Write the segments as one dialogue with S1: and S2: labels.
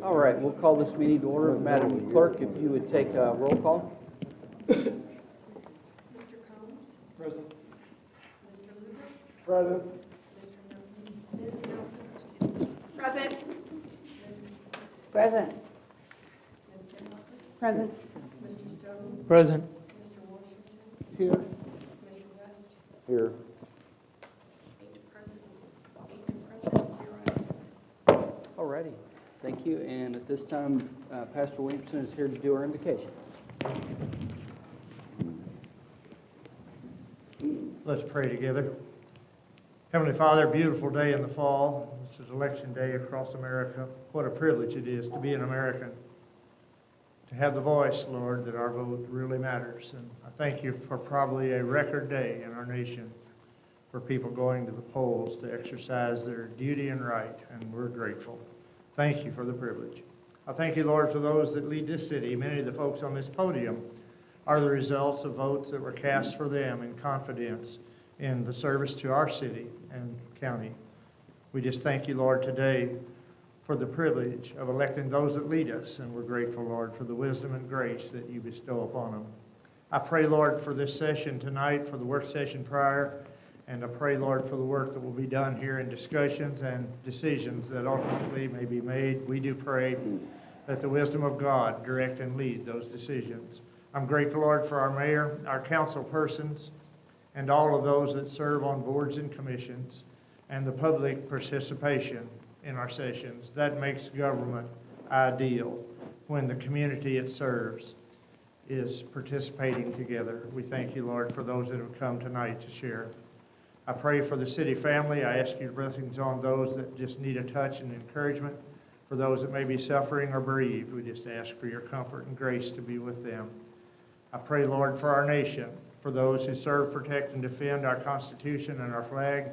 S1: All right, we'll call this meeting to order. Madam Clerk, if you would take a roll call.
S2: Mr. Combs?
S3: Present.
S2: Mr. Luber?
S3: Present.
S2: Ms. Nelson?
S4: Present.
S2: Ms.
S4: Present.
S2: Sinhofer?
S4: Present.
S2: Mr. Stone?
S3: Present.
S2: Mr. Washington?
S1: Here.
S2: Mr. West?
S1: Here.
S2: 8 present, 0 absent.
S1: All righty, thank you. And at this time, Pastor Williamson is here to do our invocation.
S3: Let's pray together. Heavenly Father, beautiful day in the fall. This is election day across America. What a privilege it is to be an American, to have the voice, Lord, that our vote really matters. And I thank you for probably a record day in our nation for people going to the polls to exercise their duty and right, and we're grateful. Thank you for the privilege. I thank you, Lord, for those that lead this city. Many of the folks on this podium are the results of votes that were cast for them in confidence in the service to our city and county. We just thank you, Lord, today for the privilege of electing those that lead us, and we're grateful, Lord, for the wisdom and grace that you bestow upon them. I pray, Lord, for this session tonight, for the work session prior, and I pray, Lord, for the work that will be done here in discussions and decisions that ultimately may be made. We do pray that the wisdom of God direct and lead those decisions. I'm grateful, Lord, for our mayor, our council persons, and all of those that serve on boards and commissions, and the public participation in our sessions. That makes government ideal when the community it serves is participating together. We thank you, Lord, for those that have come tonight to share. I pray for the city family. I ask your blessings on those that just need a touch and encouragement. For those that may be suffering or bereaved, we just ask for your comfort and grace to be with them. I pray, Lord, for our nation, for those who serve, protect, and defend our Constitution and our flag,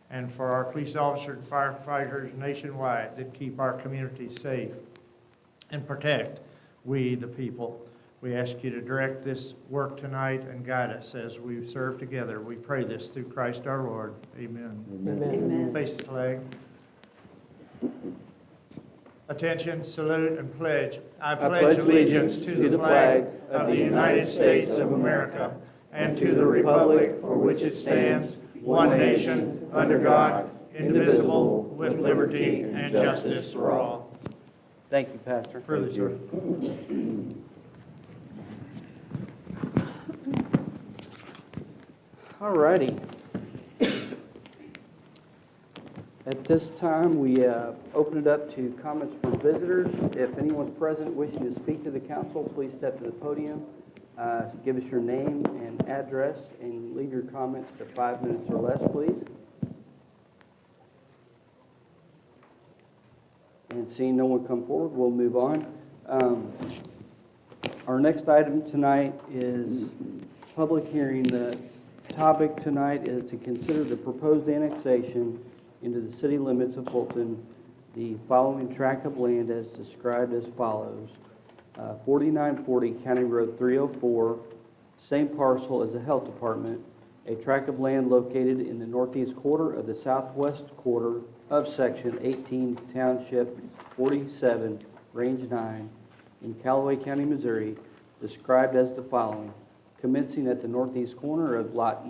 S3: and for our police officers and firefighters nationwide that keep our communities safe and protect we, the people. We ask you to direct this work tonight and guide us as we serve together. We pray this through Christ our Lord. Amen.
S4: Amen.
S3: Face the flag. Attention, salute, and pledge. I pledge allegiance to the flag of the United States of America and to the republic for which it stands, one nation, under God, indivisible, with liberty and justice for all.
S1: Thank you, Pastor.
S3: Privilege, sir.
S1: All righty. At this time, we open it up to comments from visitors. If anyone's present wishing to speak to the council, please step to the podium. Give us your name and address, and leave your comments to 5 minutes or less, please. And seeing no one come forward, we'll move on. Our next item tonight is public hearing. The topic tonight is to consider the proposed annexation into the city limits of Fulton, the following tract of land as described as follows. 4940 County Road 304, same parcel as the Health Department, a tract of land located in the northeast quarter of the southwest quarter of Section 18, Township 47, Range 9, in Callaway County, Missouri, described as the following. Commencing at the northeast corner of Lot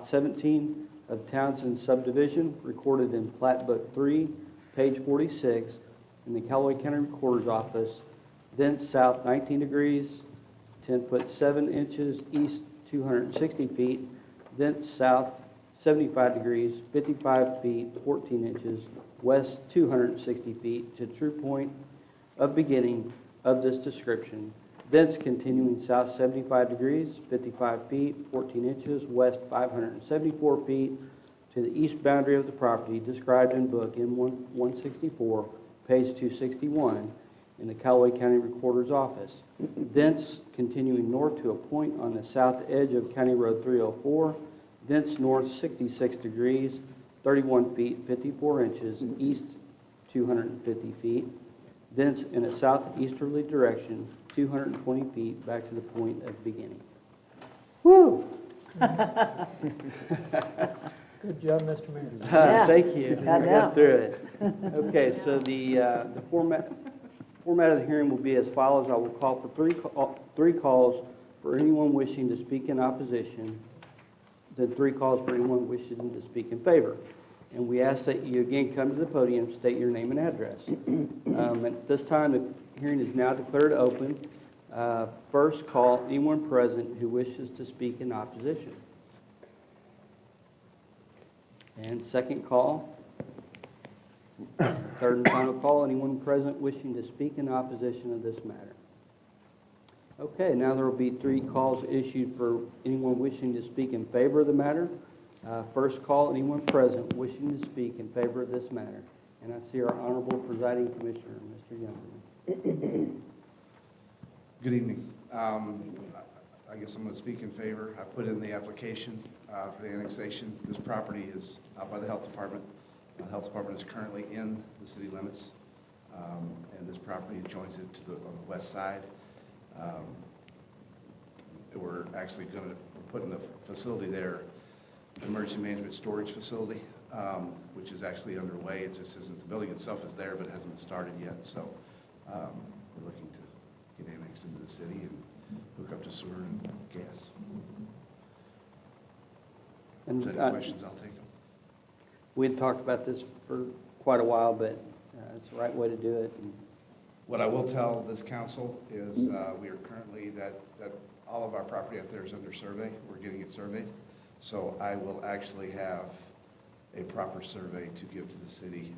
S1: 17 of Townsend Subdivision, recorded in Plat Book 3, page 46, in the Callaway County Recorder's Office, thence south 19 degrees, 10 foot 7 inches, east 260 feet, thence south 75 degrees, 55 feet, 14 inches, west 260 feet to true point of beginning of this description, thence continuing south 75 degrees, 55 feet, 14 inches, west 574 feet to the east boundary of the property described in book M164, page 261, in the Callaway County Recorder's Office. Thence continuing north to a point on the south edge of County Road 304, thence north 66 degrees, 31 feet, 54 inches, east 250 feet, thence in a southeasterly direction, 220 feet back to the point of beginning. Woo!
S4: Good job, Mr. Mayor.
S5: Yeah.
S1: Thank you.
S5: I
S1: We
S5: know.
S1: got through it. Okay, so the format of the hearing will be as follows. I will call for three calls for anyone wishing to speak in opposition, then 3 calls for anyone wishing to speak in favor. And we ask that you again come to the podium, state your name and address. At this time, the hearing is now declared open. First call, anyone present who wishes to speak in opposition. And second call, third and final call, anyone present wishing to speak in opposition of this matter. Okay, now there will be 3 calls issued for anyone wishing to speak in favor of the matter. First call, anyone present wishing to speak in favor of this matter. And I see our honorable presiding commissioner, Mr. Youngman.
S6: Good evening. I guess I'm going to speak in favor. I put in the application for the annexation. This property is out by the health department. The health department is currently in the city limits, and this property joins it to on the west side. We're actually going to put in a facility there, an emergency management storage facility, which is actually underway. It just isn't, the building itself is there, but it hasn't been started yet. So we're looking to get annexed into the city and hook up to sewer and gas. If there's any questions, I'll take them.
S1: We had talked about this for quite a while, but it's the right way to do it.
S6: What I will tell this council is we are currently, that all of our property up there is under survey. We're getting it surveyed. So I will actually have a proper survey to give to the city,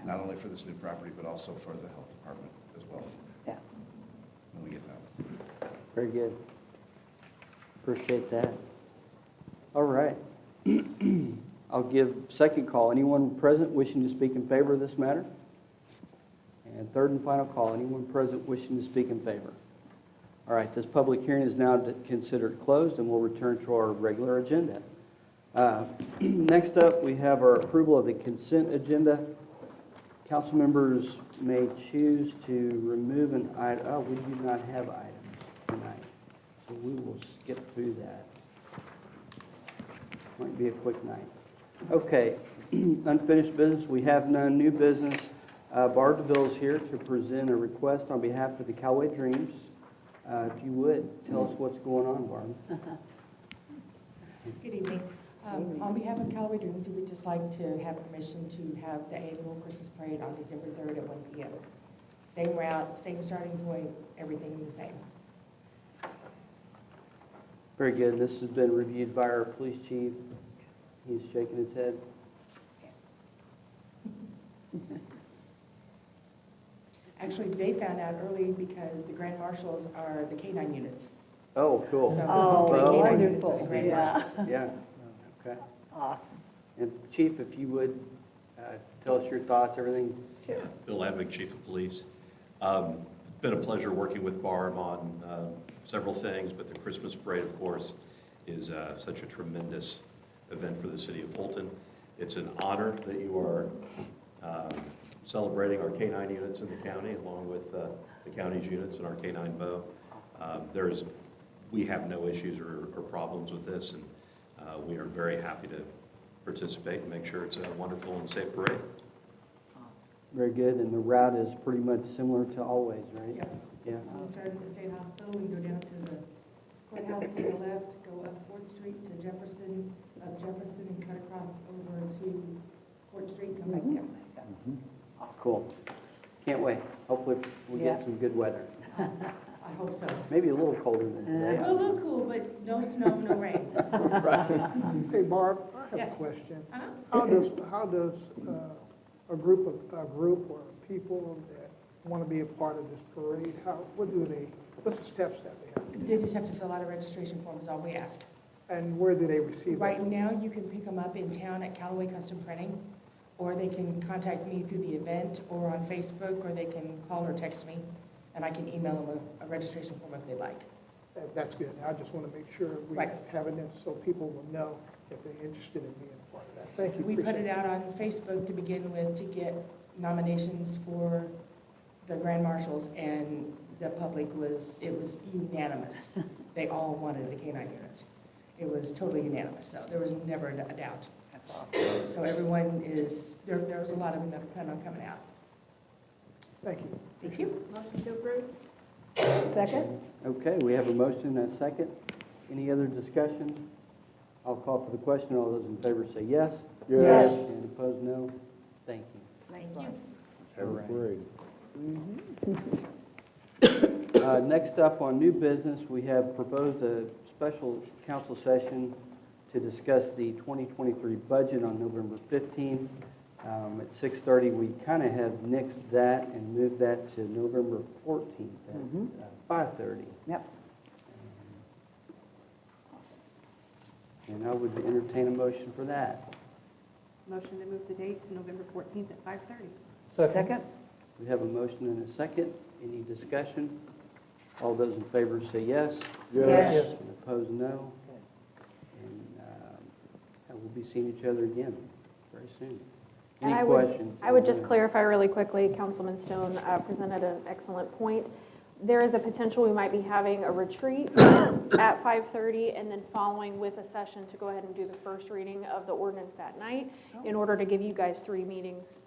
S6: not only for this new property, but also for the health department as well.
S5: Yeah.
S6: When we get that.
S1: Very good. Appreciate that. All right. I'll give second call. Anyone present wishing to speak in favor of this matter? And third and final call. Anyone present wishing to speak in favor? All right, this public hearing is now considered closed, and we'll return to our regular agenda. Next up, we have our approval of the consent agenda. Council members may choose to remove an item. Oh, we do not have items tonight, so we will skip through that. Might be a quick night. Okay, unfinished business, we have none. New business, Barb DeVille is here to present a request on behalf of the Callaway Dreams. If you would, tell us what's going on, Barb.
S2: Good evening. On behalf of Callaway Dreams, we would just like to have permission to have the annual Christmas parade on December 3rd at 1 p.m. Same route, same starting point, everything the same.
S1: Very good. This has been reviewed by our police chief. He's shaking his head.
S2: Actually, they found out early because the grand marshals are the K-9 units.
S1: Oh, cool.
S2: So
S5: Oh,
S2: the K-9 units are the
S5: wonderful.
S2: grand
S5: Yeah.
S2: marshals.
S1: Yeah, okay.
S5: Awesome.
S1: And Chief, if you would, tell us your thoughts, everything.
S7: Bill Ladvick, Chief of Police. It's been a pleasure working with Barb on several things, but the Christmas parade, of course, is such a tremendous event for the city of Fulton. It's an honor that you are celebrating our K-9 units in the county, along with the county's units and our K-9 bow. We have no issues or problems with this, and we are very happy to participate and make sure it's a wonderful and safe parade.
S1: Very good, and the route is pretty much similar to always, right?
S2: Yep.
S1: Yeah.
S2: We start at the state hospital, we go down to the courthouse, take a left, go up 4th Street to Jefferson, up Jefferson and cut across over to Court Street, come back down.
S1: Cool. Can't wait. Hopefully we
S5: Yeah.
S1: get some good weather.
S2: I hope so.
S1: Maybe a little colder than today.
S2: A little cool, but no snow, no rain.
S1: Right.
S4: Hey, Barb, I have a
S2: Yes.
S4: question.
S2: Uh-huh.
S4: How does a group or people that want to be a part of this parade, what's the steps that they have?
S2: They just have to fill out a registration form is all we ask.
S4: And where do they receive it?
S2: Right now, you can pick them up in town at Callaway Custom Printing, or they can contact me through the event or on Facebook, or they can call or text me, and I can email them a registration form if they'd like.
S4: That's good. I just want to make sure we
S2: Right.
S4: have it in so people will know if they're interested in being a part of that. Thank you.
S2: We put
S4: Appreciate
S2: it out on Facebook to begin with to get nominations for the grand marshals, and the public it was unanimous. They all wanted the K-9 units. It was totally unanimous, so there was never a doubt. So everyone is, there's a lot of them that plan on coming out.
S4: Thank you.
S2: Thank you.
S5: Motion to approve? Second?
S1: Okay, we have a motion and a second. Any other discussion? I'll call for the question. All those in favor say yes.
S5: Yes.
S1: And opposed, no. Thank you.
S5: Thank you.
S1: Next up on new business, we have proposed a special council session to discuss the 2023 budget on November 15th. At 6:30, we kind of have nixed that and moved that to November 14th at 5:30.
S5: Yep.
S1: And I would entertain a motion for that.
S5: Motion to move the date to November 14th at 5:30.
S4: Second.
S1: We have a motion and a second. Any discussion? All those in favor say yes.
S5: Yes.
S1: And opposed, no. And we'll be seeing each other again very soon.
S8: And
S1: Any
S8: I would-
S1: questions?
S8: I would just clarify really quickly, Councilman Stone presented an excellent point. There is a potential we might be having a retreat at 5:30 and then following with a session to go ahead and do the first reading of the ordinance that night in order to give you guys 3 meetings,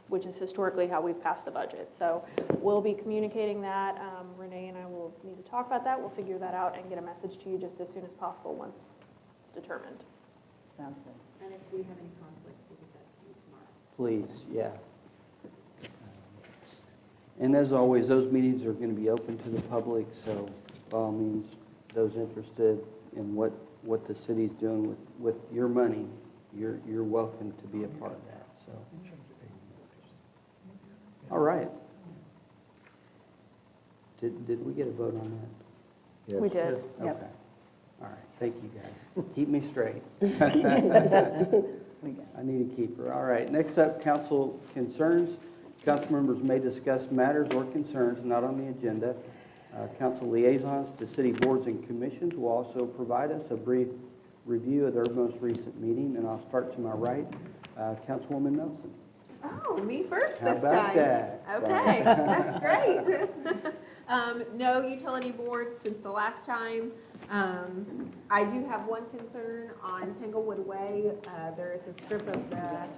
S8: which is historically how we've passed the budget. So we'll be communicating that. Renee and I will need to talk about that. We'll figure that out and get a message to you just as soon as possible once it's determined.
S5: Sounds good. And if we have any conflicts, we'll get that to you tomorrow.
S1: Please, yeah. And as always, those meetings are going to be open to the public, so by all means, those interested in what the city's doing with your money, you're welcome to be a part of that, so. All right. Did we get a vote on that?
S8: We did.
S1: Okay. All right, thank you, guys. Keep me straight. I need a keeper. All right, next up, council concerns. Council members may discuss matters or concerns not on the agenda. Council liaisons to city boards and commissions will also provide us a brief review of their most recent meeting, and I'll start to my right. Councilwoman Nelson.
S9: Oh, me first
S1: How
S9: this
S1: about
S9: time.
S1: that?
S9: Okay, that's great. No utility board since the last time. I do have one concern on Tanglewood Way. There is a strip of the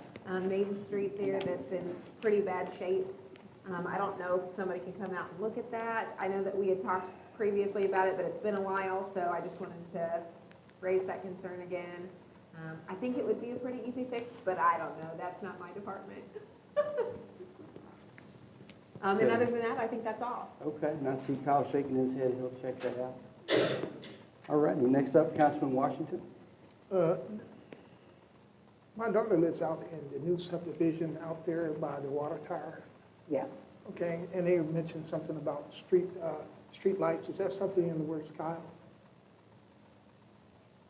S9: Main Street there that's in pretty bad shape. I don't know if somebody can come out and look at that. I know that we had talked previously about it, but it's been a while, so I just wanted to raise that concern again. I think it would be a pretty easy fix, but I don't know. That's not my department. And other than that, I think that's all.
S1: Okay, and I see Kyle shaking his head. He'll check that out. All righty, next up, Councilman Washington.
S4: My daughter lives out in the new subdivision out there by the water tower.
S5: Yeah.
S4: Okay, and they mentioned something about street lights. Is that something in the works, Kyle?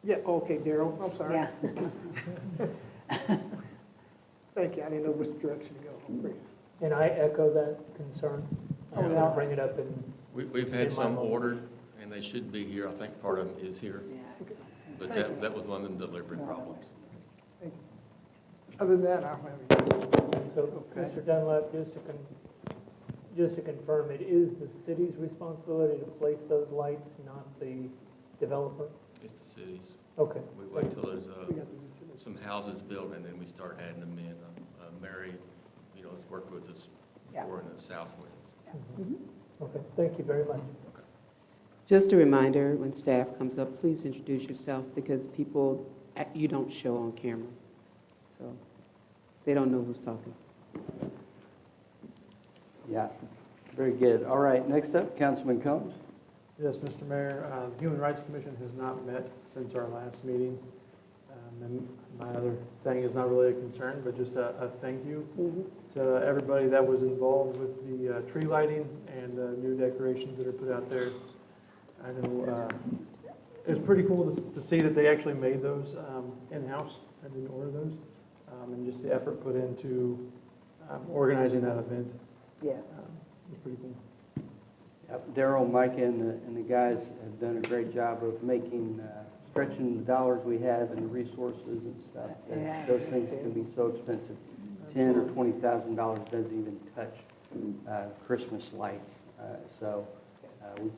S4: Yeah, okay, Daryl, I'm sorry.
S5: Yeah.
S4: Thank you, I didn't know which direction to go. Great.
S10: And I echo that concern. I was going to bring it up in,
S11: We've
S10: In
S11: had
S10: my
S11: some
S10: moment.
S11: ordered, and they should be here. I think part of them is here.
S5: Yeah.
S11: But that was one of them delivery problems.
S4: Thank you. Other than that, I don't have anything.
S10: and so, Mr. Dunlap, just to confirm, it is the city's responsibility to place those lights, not the developer?
S11: It's the cities.
S10: Okay.
S11: We wait till there's
S4: We got the utilities.
S11: some houses built, and then we start adding them in. Mary, has worked with us before in the South Winds.
S10: Okay, thank you very much.
S12: Just a reminder, when staff comes up, please introduce yourself because people, you don't show on camera. So they don't know who's talking.
S1: Yeah, very good. All right, next up, Councilman Combs.
S13: Yes, Mr. Mayor, the Human Rights Commission has not met since our last meeting. And my other thing is not really a concern, but just a thank you to everybody that was involved with the tree lighting and the new decorations that are put out there. I know it was pretty cool to see that they actually made those in-house. I didn't order those. And just the effort put into organizing that event
S5: Yes.
S13: was pretty cool.
S1: Yep, Daryl, Micah, and the guys have done a great job of making, stretching the dollars we have and the resources and stuff.
S5: Yeah.
S1: Those things can be so expensive. $10,000 or $20,000 doesn't even touch Christmas lights. So we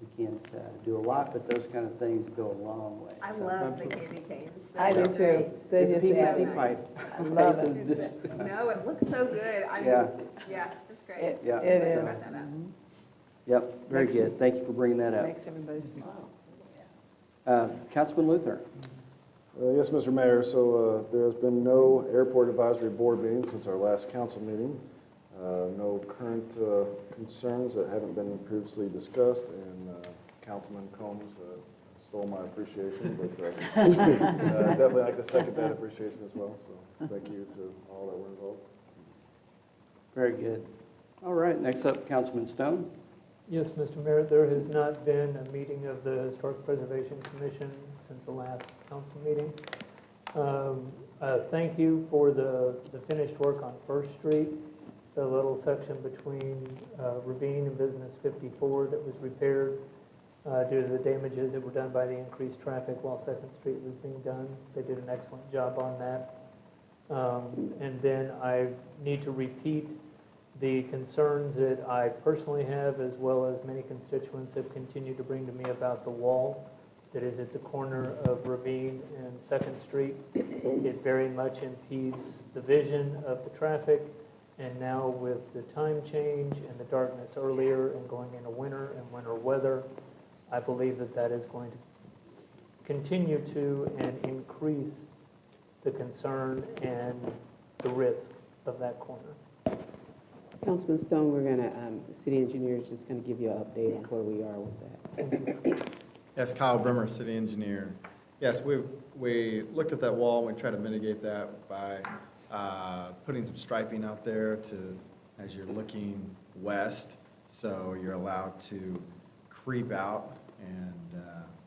S1: We can't do a lot, but those kind of things go a long way.
S9: I
S1: So-
S9: love the candy canes.
S12: I do
S9: They're
S12: too.
S9: great.
S12: They
S1: It's
S12: just
S1: PVC
S9: nice.
S1: pipe.
S12: I love it.
S1: It's just-
S9: No, it looks so good.
S1: Yeah.
S9: Yeah, it's great.
S12: It
S1: Yeah.
S12: it
S1: so-
S12: is.
S9: Brought that up.
S1: Yep, very good. Thank you for bringing that up.
S12: Makes everybody smile.
S1: Councilman Luther.
S14: Yes, Mr. Mayor, so there has been no Airport Advisory Board meeting since our last council meeting. No current concerns that haven't been previously discussed, and Councilman Combs stole my appreciation, but definitely like to second that appreciation as well, so thank you to all that were involved.
S1: Very good. All right, next up, Councilman Stone.
S10: Yes, Mr. Mayor, there has not been a meeting of the Historic Preservation Commission since the last council meeting. Thank you for the finished work on First Street, the little section between Ravine and Business 54 that was repaired due to the damages that were done by the increased traffic while Second Street was being done. They did an excellent job on that. And then I need to repeat the concerns that I personally have, as well as many constituents have continued to bring to me about the wall that is at the corner of Ravine and Second Street. It very much impedes the vision of the traffic, and now with the time change and the darkness earlier and going into winter and winter weather, I believe that that is going to continue to and increase the concern and the risk of that corner.
S12: Councilman Stone, we're going to, the city engineer is just going to give you an update on where we are with that.
S15: Yes, Kyle Brimmer, city engineer. Yes, we looked at that wall, and we tried to mitigate that by putting some striping out there to, as you're looking west, so you're allowed to creep out and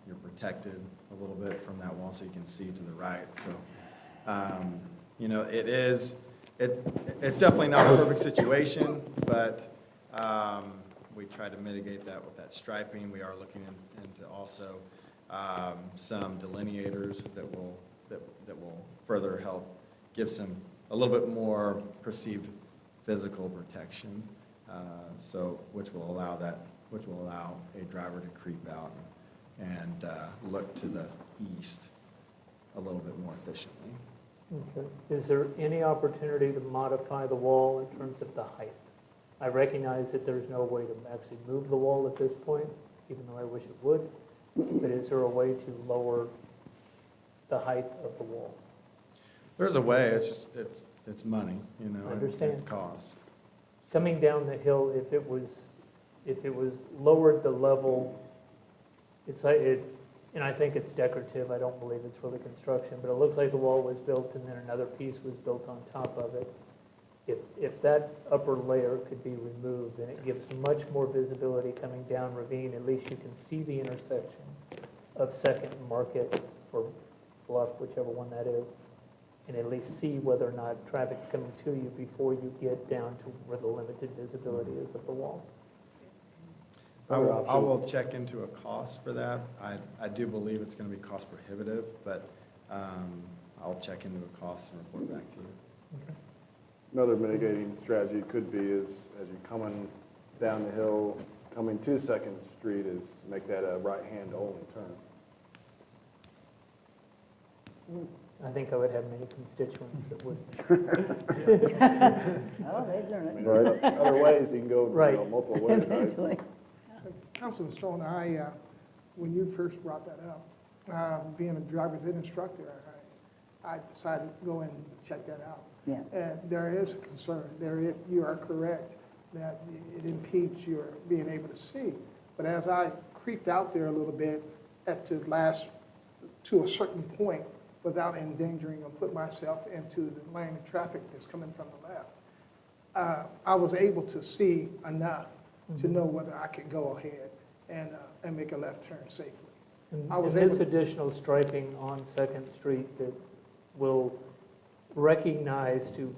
S15: you're protected a little bit from that wall so you can see to the right. So, you know, it's definitely not a perfect situation, but we try to mitigate that with that striping. We are looking into also some delineators that will further help give a little bit more perceived physical protection, which will allow a driver to creep out and look to the east a little bit more efficiently.
S10: Okay. Is there any opportunity to modify the wall in terms of the height? I recognize that there's no way to actually move the wall at this point, even though I wish it would, but is there a way to lower the height of the wall?
S15: There's a way, it's money, you know.
S10: I understand.
S15: It costs.
S10: Coming down the hill, if it was lowered the level, and I think it's decorative, I don't believe it's really construction, but it looks like the wall was built and then another piece was built on top of it. If that upper layer could be removed, then it gives much more visibility coming down Ravine. At least you can see the intersection of Second and Market, or Bluff, whichever one that is, and at least see whether or not traffic's coming to you before you get down to where the limited visibility is of the wall.
S15: I will check into a cost for that. I do believe it's going to be cost prohibitive, but I'll check into a cost and report back to you.
S10: Okay.
S14: Another mitigating strategy could be is, as you're coming down the hill, coming to Second Street, is make that a right-hand only turn.
S10: I think I would have many constituents that would.
S4: Oh, they learn it.
S14: Right. Other ways, you can go
S10: Right.
S14: multiple ways, right?
S4: Eventually. Councilman Stone, when you first brought that up, being a driver's ed instructor, I decided to go and check that out.
S12: Yeah.
S4: And there is a concern there, if you are correct, that it impedes your being able to see. But as I creeped out there a little bit to a certain point, without endangering or put myself into the lane of traffic that's coming from the left, I was able to see enough to know whether I could go ahead and make a left turn safely.
S10: And
S4: I was
S10: this
S4: able-
S10: additional striping on Second Street that will recognize to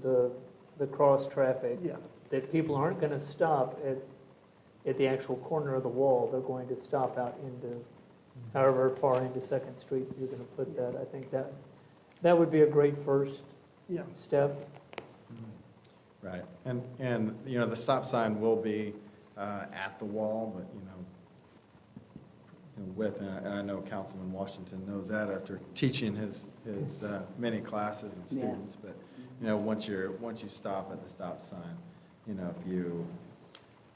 S10: the cross traffic
S4: Yeah.
S10: that people aren't going to stop at the actual corner of the wall. They're going to stop out into, however far into Second Street you're going to put that. I think that would be a great first
S4: Yeah.
S10: step.
S15: Right, and, you know, the stop sign will be at the wall, but, you know, with, and I know Councilman Washington knows that after teaching his many classes and students. But, once you stop at the stop sign,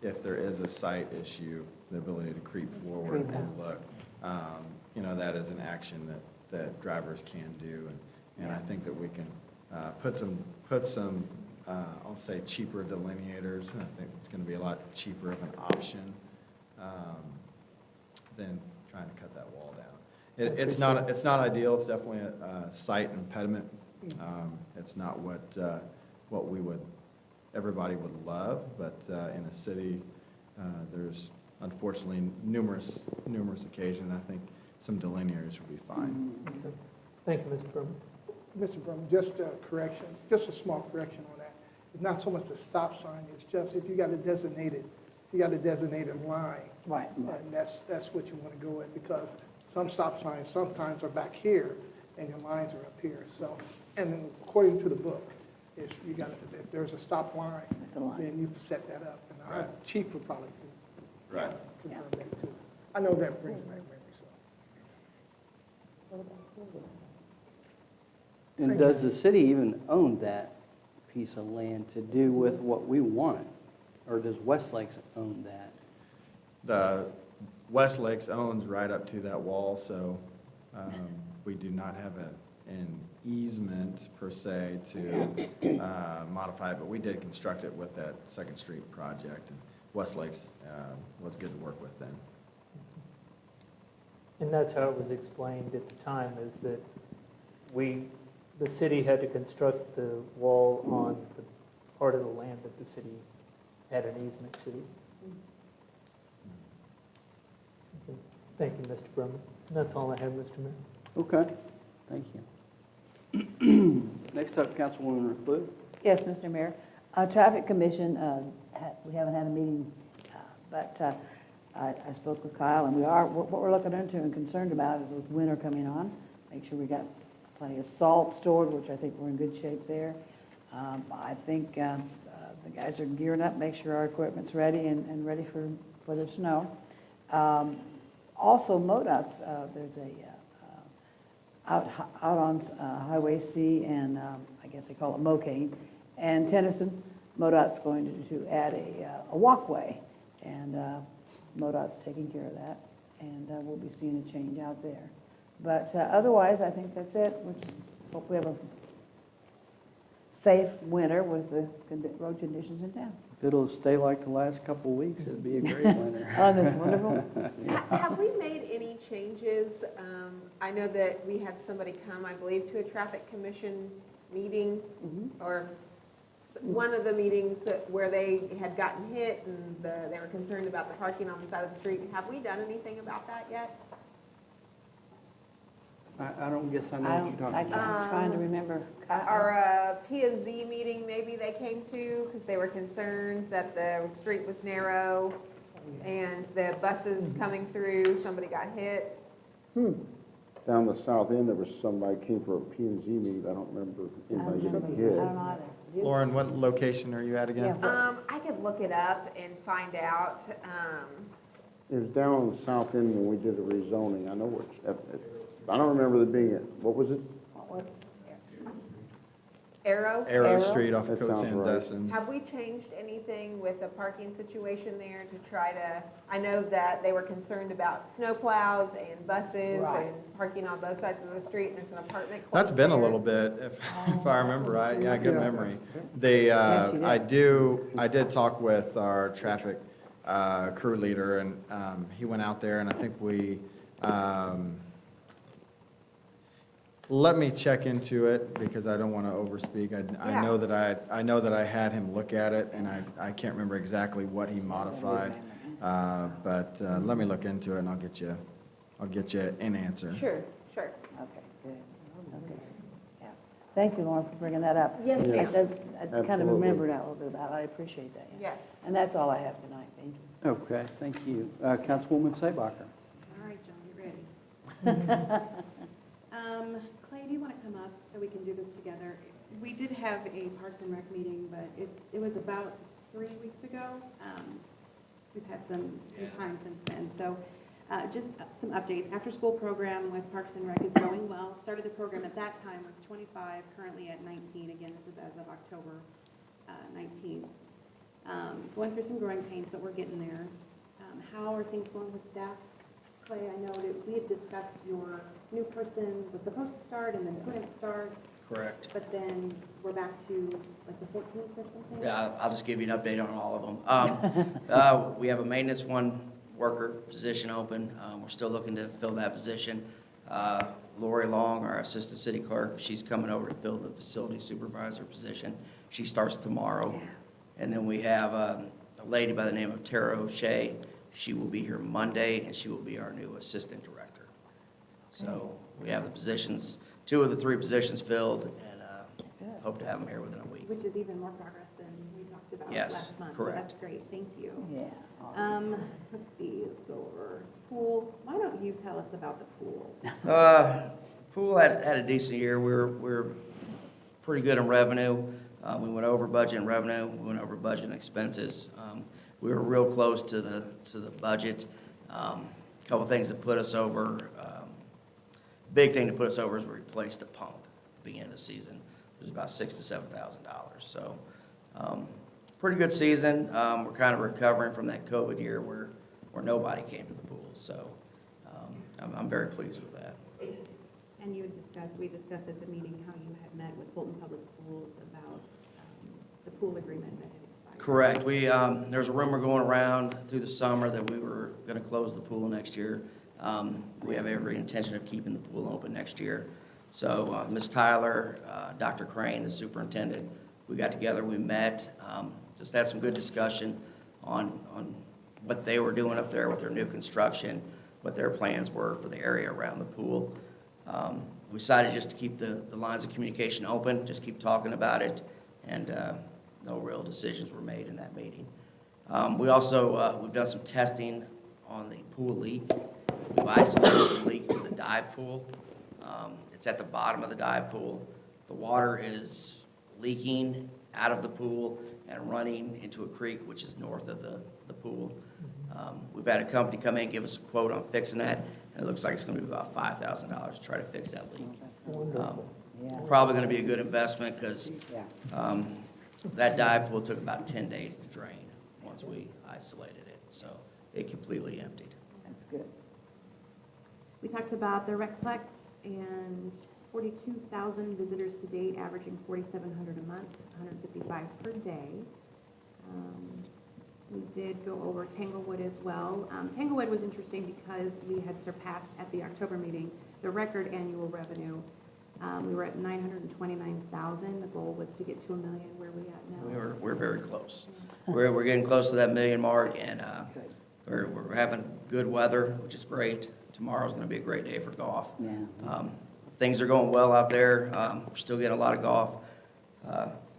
S15: if there is a sight issue, the ability to creep forward and look, that is an action that drivers can do. And I think that we can put some, I'll say, cheaper delineators. And I think it's going to be a lot cheaper of an option than trying to cut that wall down. It's not ideal. It's definitely a sight impediment. It's not what everybody would love, but in a city, there's unfortunately numerous occasions. I think some delineators would be fine.
S10: Okay. Thank you, Mr. Berman.
S4: Mr. Berman, just a correction, just a small correction on that. It's not so much the stop sign, it's just if you got a designated line.
S16: Right.
S4: And that's what you want to go with, because some stop signs sometimes are back here and your lines are up here. So, and then according to the book, if there's a stop line, then you set that up. And our chief would probably confirm that too. I know that brings back memory, so.
S1: And does the city even own that piece of land to do with what we want? Or does Westlakes own that?
S15: The Westlakes owns right up to that wall, so we do not have an easement per se to modify it, but we did construct it with that Second Street project, and Westlakes was good to work with then.
S10: And that's how it was explained at the time, is that the city had to construct the wall on the part of the land that the city had an easement to. Okay. Thank you, Mr. Berman. That's all I have, Mr. Mayor.
S1: Okay, thank you. Next up, Councilwoman Recluse.
S16: Yes, Mr. Mayor. Traffic Commission, we haven't had a meeting, but I spoke with Kyle, and what we're looking into and concerned about is with winter coming on, make sure we got plenty of salt stored, which I think we're in good shape there. I think the guys are gearing up, make sure our equipment's ready and ready for the snow. Also, MoDOT's, there's out on Highway C, and I guess they call it Mocane, and Tennyson, MoDOT's going to add a walkway, and MoDOT's taking care of that, and we'll be seeing a change out there. But otherwise, I think that's it. We just hope we have a safe winter with the road conditions in town.
S1: If it'll stay like the last couple of weeks, it'd be a great winter.
S16: Oh, that's wonderful.
S9: Have we made any changes? I know that we had somebody come, I believe, to a traffic commission meeting, or one of the meetings where they had gotten hit and they were concerned about the parking on the side of the street. Have we done anything about that yet?
S1: I don't guess I know what you're talking about.
S16: I'm trying to remember.
S9: Our P&Z meeting, maybe they came to because they were concerned that the street was narrow and the buses coming through, somebody got hit.
S17: Down the south end, there was somebody came for a P&Z meet. I don't remember anybody getting hit.
S16: I don't know either.
S15: Lauren, what location are you at again?
S9: I could look it up and find out.
S17: It was down on the south end when we did the rezoning. I know which, I don't remember there being what was it?
S9: Arrow
S15: Street off of
S17: That
S15: Coat
S17: sounds right.
S15: Sandestin.
S9: Have we changed anything with the parking situation there to try to, I know that they were concerned about snowplows and buses and parking on both sides of the street, and there's an apartment close
S15: That's been a
S9: there.
S15: little bit, if I remember right. Yeah, good memory. I did talk with our traffic crew leader, and he went out there, and I think we, let me check into it because I don't want to overspeak. I know that I had him look at it, and I can't remember exactly what he modified. But let me look into it, and I'll get you an answer.
S9: Sure.
S16: Okay, good. Okay. Yeah. Thank you, Lauren, for bringing that up.
S9: Yes, ma'am.
S16: I kind of
S17: Absolutely.
S16: remembered that a little bit about it. I appreciate that. Yeah.
S9: Yes.
S16: And that's all I have tonight. Thank you.
S1: Okay, thank you. Councilwoman Saybacher.
S5: All right, John, you ready? Clay, do you want to come up so we can do this together? We did have a Parks and Rec meeting, but it was about 3 weeks ago. We've had some time since then. So Just some updates. After-school program with Parks and Rec is going well. Started the program at that time with 25, currently at 19. Again, this is as of October 19th. Going through some growing pains, but we're getting there. How are things going with staff? Clay, I know that we had discussed your new person was supposed to start and then couldn't start,
S18: Correct.
S5: but then we're back to like the 14th or something?
S18: Yeah, I'll just give you an update on all of them. We have a maintenance one worker position open. We're still looking to fill that position. Lori Long, our assistant city clerk, she's coming over to fill the facility supervisor position. She starts tomorrow. And then we have a lady by the name of Tara O'Shea. She will be here Monday, and she will be our new assistant director. So we have the positions, 2 of the 3 positions filled, and hope to have them here within a week.
S5: Which is even more progress than we talked about
S18: Yes,
S5: last month.
S18: correct.
S5: So that's great, thank you.
S16: Yeah.
S5: Let's see, let's go over pool. Why don't you tell us about the pool?
S18: Pool had a decent year. We're pretty good in revenue. We went over budget in revenue. We went over budget in expenses. We were real close to the budget. Couple things that put us over. Big thing to put us over is we replaced the pump at the beginning of the season. It was about $6,000 to $7,000. So pretty good season. We're kind of recovering from that COVID year where nobody came to the pool. So I'm very pleased with that.
S5: And we discussed at the meeting how you had met with Fulton Public Schools about the pool agreement that had expired.
S18: Correct. There's a rumor going around through the summer that we were going to close the pool next year. We have every intention of keeping the pool open next year. So Ms. Tyler, Dr. Crane, the superintendent, we got together, we met, just had some good discussion on what they were doing up there with their new construction, what their plans were for the area around the pool. We decided just to keep the lines of communication open, just keep talking about it, and no real decisions were made in that meeting. We also, we've done some testing on the pool leak. We've isolated the leak to the dive pool. It's at the bottom of the dive pool. The water is leaking out of the pool and running into a creek, which is north of the pool. We've had a company come in and give us a quote on fixing that, and it looks like it's going to be about $5,000 to try to fix that leak. Probably going to be a good investment because that dive pool took about 10 days to drain once we isolated it, so it completely emptied.
S16: That's good.
S5: We talked about the Recplex and 42,000 visitors to date, averaging 4,700 a month, 155 per day. We did go over Tanglewood as well. Tanglewood was interesting because we had surpassed at the October meeting the record annual revenue. We were at 929,000. The goal was to get to $1 million. Where are we at now?
S18: We're very close. We're getting close to that $1 million mark, and we're having good weather, which is great. Tomorrow's going to be a great day for golf. Things are going well out there. We're still getting a lot of golf.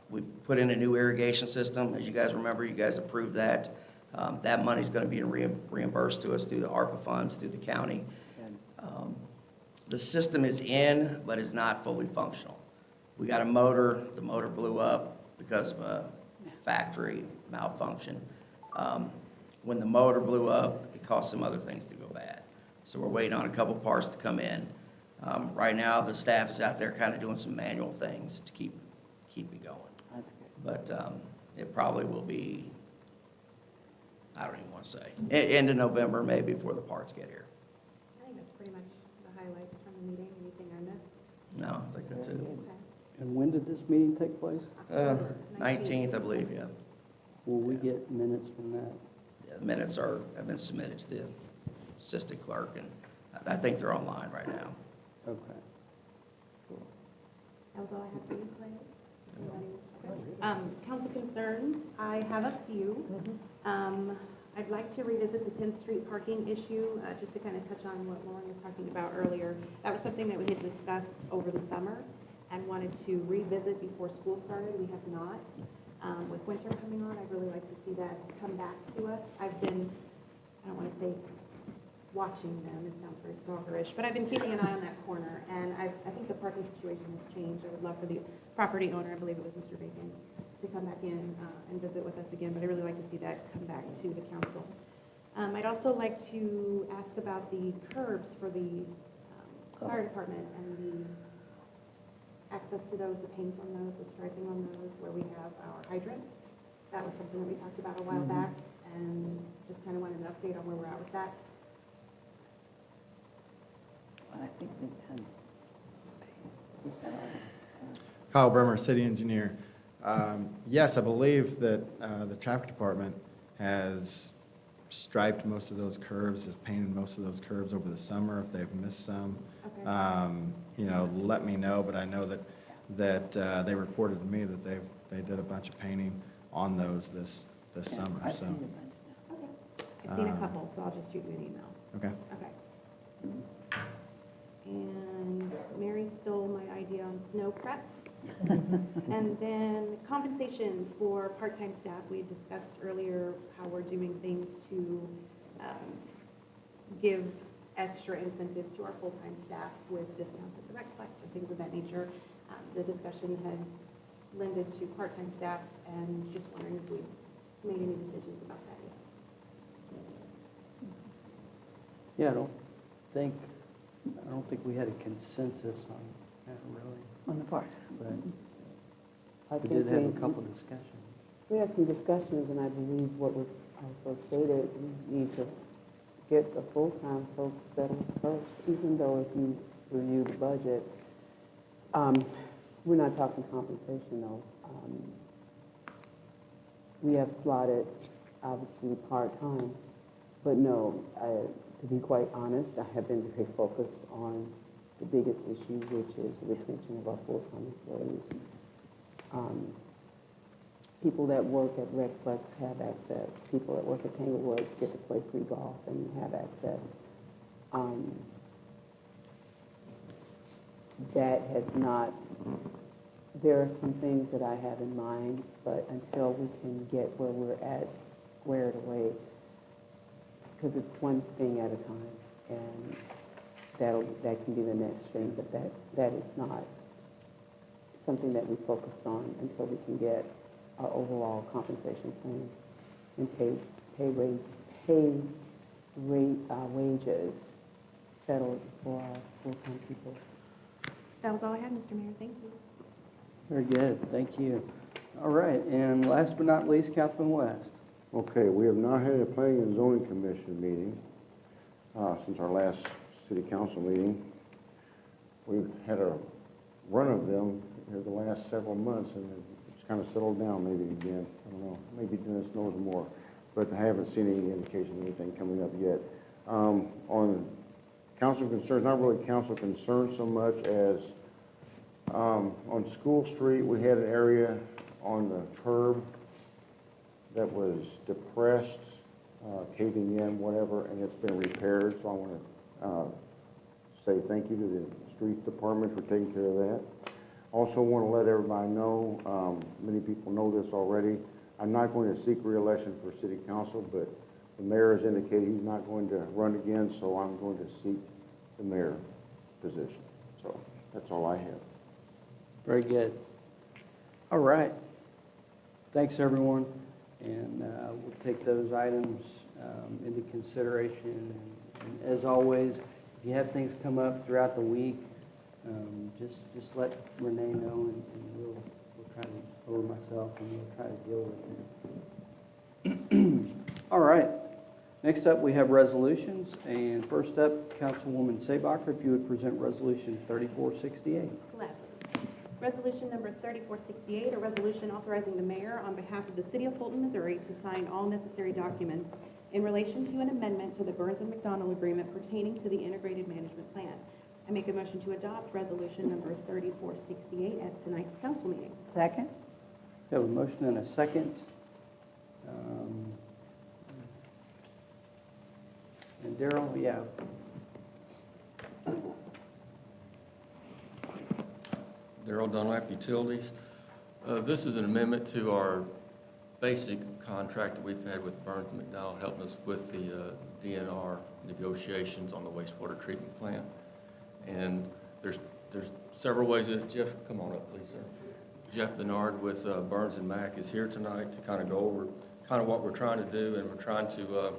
S18: We've put in a new irrigation system. As you guys remember, you guys approved that. That money's going to be reimbursed to us through the ARPA funds, through the county. The system is in, but is not fully functional. We got a motor. The motor blew up because of a factory malfunction. When the motor blew up, it caused some other things to go bad. So we're waiting on a couple parts to come in. Right now, the staff is out there kind of doing some manual things to keep it going.
S16: That's good.
S18: But it probably will be, I don't even want to say, end of November maybe before the parts get here.
S5: I think that's pretty much the highlights from the meeting. Anything I missed?
S18: No, I think that's it.
S5: Okay.
S1: And when did this meeting take place?
S18: 19th, I believe, yeah.
S1: Will we get minutes from that?
S18: Yeah, the minutes have been submitted to the assistant clerk, and I think they're online right now.
S1: Okay.
S5: That was all I have for you, Clay. Council concerns, I have a few. I'd like to revisit the 10th Street parking issue, just to kind of touch on what Lauren was talking about earlier. That was something that we had discussed over the summer and wanted to revisit before school started. We have not. With winter coming on, I'd really like to see that come back to us. I've been, I don't want to say watching them, it sounds very stalkerish, but I've been keeping an eye on that corner, and I think the parking situation has changed. I would love for the property owner, I believe it was Mr. Bacon, to come back in and visit with us again, but I'd really like to see that come back to the council. I'd also like to ask about the curbs for the fire department and the access to those, the paint on those, the striping on those, where we have our hydrants. That was something that we talked about a while back, and just kind of wanted an update on where we're at with that.
S16: I think we can.
S15: Kyle Bremer, city engineer. Yes, I believe that the traffic department has striped most of those curbs, has painted most of those curbs over the summer. If they've missed some, you know, let me know, but I know that they reported to me that they did a bunch of painting on those this summer,
S16: I've
S15: so.
S16: seen a bunch
S5: Okay. I've seen a couple, so I'll just shoot you an email.
S15: Okay.
S5: Okay. And Mary stole my idea on snow prep. And then compensation for part-time staff. We had discussed earlier how we're doing things to give extra incentives to our full-time staff with discounts at the Recplex or things of that nature. The discussion had lended to part-time staff, and just wondering if we made any decisions about that yet.
S1: Yeah, I don't think we had a consensus on that really,
S16: on the part.
S1: but
S12: I
S1: we
S12: think
S1: did have a couple discussions.
S12: we had some discussions, and I believe what was also stated, we need to get the full-time folks settled first, even though if you review the budget, we're not talking compensation though. We have slotted, obviously, part-time, but no, to be quite honest, I have been very focused on the biggest issue, which is the retention of our full-time employees. People that work at Recplex have access. People that work at Tanglewood get to play free golf and have access. That has not, there are some things that I have in mind, but until we can get where we're at squared away, because it's one thing at a time, and that can be the next thing, but that is not something that we focused on until we can get our overall compensation plan and wages settled for our full-time people.
S5: That was all I had, Mr. Mayor. Thank you.
S1: Very good, thank you. All right, and last but not least, Councilman West.
S17: Okay, we have not had a planning and zoning commission meeting since our last city council meeting. We've had a run of them here the last several months, and it's kind of settled down maybe again. I don't know, maybe Dennis knows more, but I haven't seen any indication of anything coming up yet. On council concerns, not really council concerns so much as on School Street, we had an area on the curb that was depressed, caving in, whatever, and it's been repaired. So I want to say thank you to the street department for taking care of that. Also want to let everybody know, many people know this already, I'm not going to seek re-election for city council, but the mayor has indicated he's not going to run again, so I'm going to seek the mayor position. So that's all I have.
S1: Very good. All right. Thanks, everyone. And we'll take those items into consideration. And as always, if you have things come up throughout the week, just let Renee know, and we'll try to, or myself, and we'll try to deal with it. All right. Next up, we have resolutions. And first up, Councilwoman Sabacher, if you would present Resolution 3468.
S5: Gladly. Resolution number 3468, a resolution authorizing the mayor on behalf of the city of Fulton, Missouri to sign all necessary documents in relation to an amendment to the Burns and McDonnell agreement pertaining to the integrated management plan. I make a motion to adopt resolution number 3468 at tonight's council meeting.
S16: Second?
S1: We have a motion and a second. And Darrell, yeah.
S11: Darrell Dunlap, Utilities. This is an amendment to our basic contract that we've had with Burns and McDonnell, helping us with the DNR negotiations on the wastewater treatment plant. And there's several ways that, Jeff, come on up, please, sir. Jeff Bernard with Burns and Mac is here tonight to kind of go over kind of what we're trying to do, and we're trying to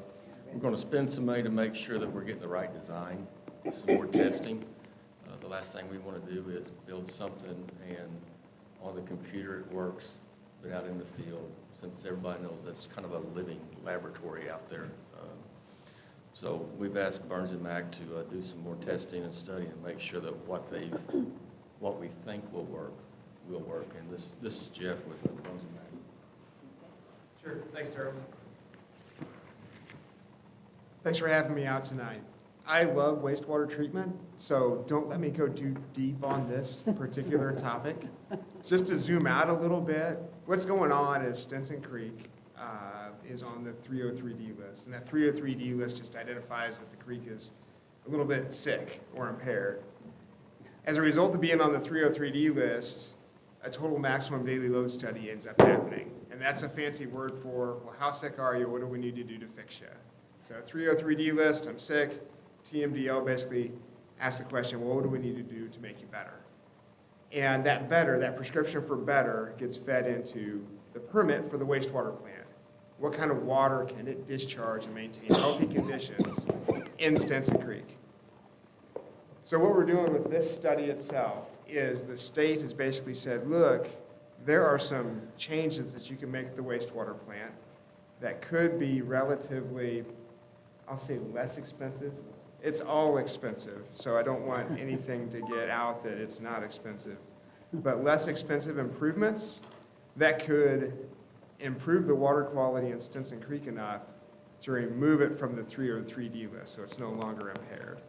S11: we're going to spend some money to make sure that we're getting the right design, some more testing. The last thing we want to do is build something and on the computer it works, but out in the field, since everybody knows that's kind of a living laboratory out there. So we've asked Burns and Mac to do some more testing and study and make sure that what we think will work. And this is Jeff with Burns and Mac.
S19: Sure, thanks, Darrell. Thanks for having me out tonight. I love wastewater treatment, so don't let me go too deep on this particular topic. Just to zoom out a little bit, what's going on is Stinson Creek is on the 303D list, and that 303D list just identifies that the creek is a little bit sick or impaired. As a result of being on the 303D list, a total maximum daily load study ends up happening, and that's a fancy word for, well, how sick are you? What do we need to do to fix you? So 303D list, I'm sick. TMDL basically asks the question, well, what do we need to do to make you better? And that better, that prescription for better, gets fed into the permit for the wastewater plant. What kind of water can it discharge and maintain healthy conditions in Stinson Creek? So what we're doing with this study itself is the state has basically said, look, there are some changes that you can make at the wastewater plant that could be relatively, I'll say, less expensive. It's all expensive, so I don't want anything to get out that it's not expensive. But less expensive improvements that could improve the water quality in Stinson Creek enough to remove it from the 303D list, so it's no longer impaired.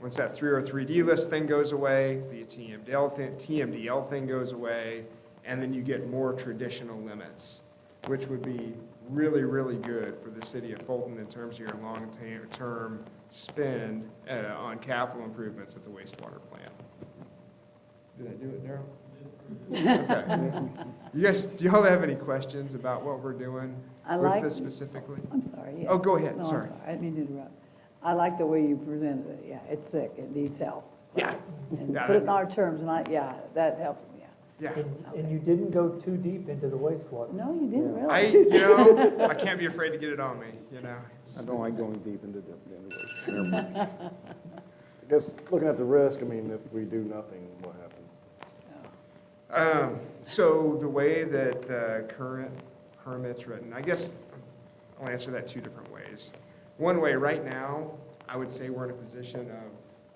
S19: Once that 303D list thing goes away, the TMDL thing goes away, and then you get more traditional limits, which would be really, really good for the city of Fulton in terms of your long-term spend on capital improvements at the wastewater plant. Did I do it, Darrell? Okay. You guys, do y'all have any questions about what we're doing with this specifically?
S16: I'm sorry, yes.
S19: Oh, go ahead,
S16: No, I'm
S19: sorry.
S16: I didn't mean to interrupt. I like the way you presented it, yeah, it's sick, it needs help.
S19: Yeah.
S16: And
S19: Yeah,
S16: put it
S19: that-
S16: in our terms, and yeah, that helps me, yeah.
S19: Yeah.
S10: And you didn't go too deep into the wastewater.
S16: No, you didn't really.
S19: I can't be afraid to get it on me, you know.
S14: I don't like going deep into the I guess, looking at the risk, I mean, if we do nothing, what happens?
S19: So the way that the current permit's written, I guess I'll answer that two different ways. One way, right now, I would say we're in a position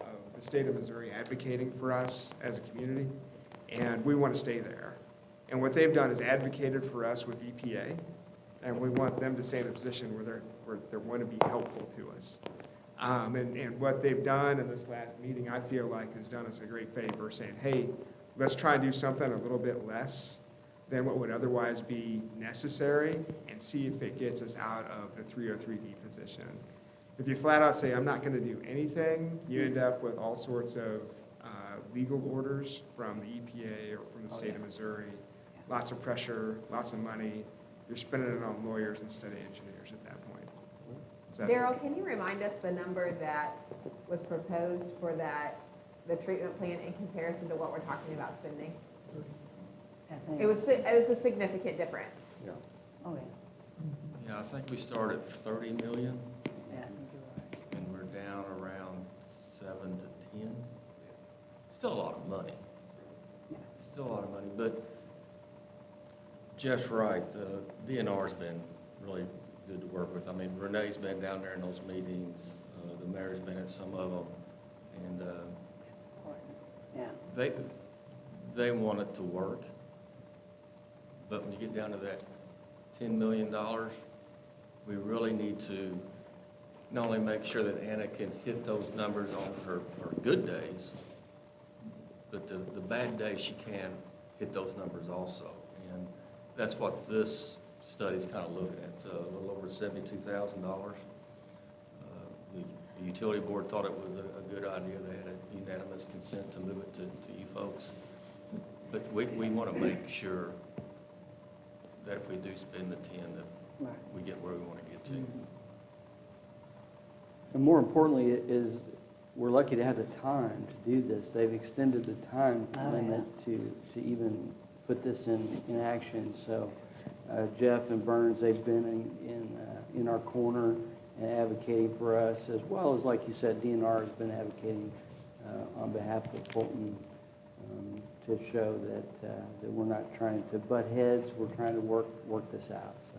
S19: of the state of Missouri advocating for us as a community, and we want to stay there. And what they've done is advocated for us with EPA, and we want them to stay in a position where they want to be helpful to us. And what they've done in this last meeting, I feel like, has done us a great favor, saying, hey, let's try and do something a little bit less than what would otherwise be necessary and see if it gets us out of the 303D position. If you flat out say, I'm not going to do anything, you end up with all sorts of legal orders from the EPA or from the state of Missouri. Lots of pressure, lots of money. You're spending it on lawyers instead of engineers at that point.
S9: Darrell, can you remind us the number that was proposed for the treatment plant in comparison to what we're talking about spending? It was a significant difference.
S14: Yeah.
S16: Oh, yeah.
S11: Yeah, I think we started at 30 million,
S16: Yeah, I think you're right.
S11: and we're down around 7 to 10. Still a lot of money.
S16: Yeah.
S11: Still a lot of money, but Jeff's right. The DNR's been really good to work with. I mean, Renee's been down there in those meetings. The mayor's been at some of them, and
S16: Yeah.
S11: they want it to work. But when you get down to that $10 million, we really need to not only make sure that Anna can hit those numbers on her good days, but the bad days she can hit those numbers also. And that's what this study's kind of looking at. It's a little over $72,000. The utility board thought it was a good idea. They had a unanimous consent to move it to you folks. But we want to make sure that if we do spend the 10, that we get where we want to get to.
S1: And more importantly, is we're lucky to have the time to do this. They've extended the time limit to even put this in action. So Jeff and Burns, they've been in our corner, and advocating for us, as well as, like you said, DNR has been advocating on behalf of Fulton to show that we're not trying to butt heads, we're trying to work this out, so.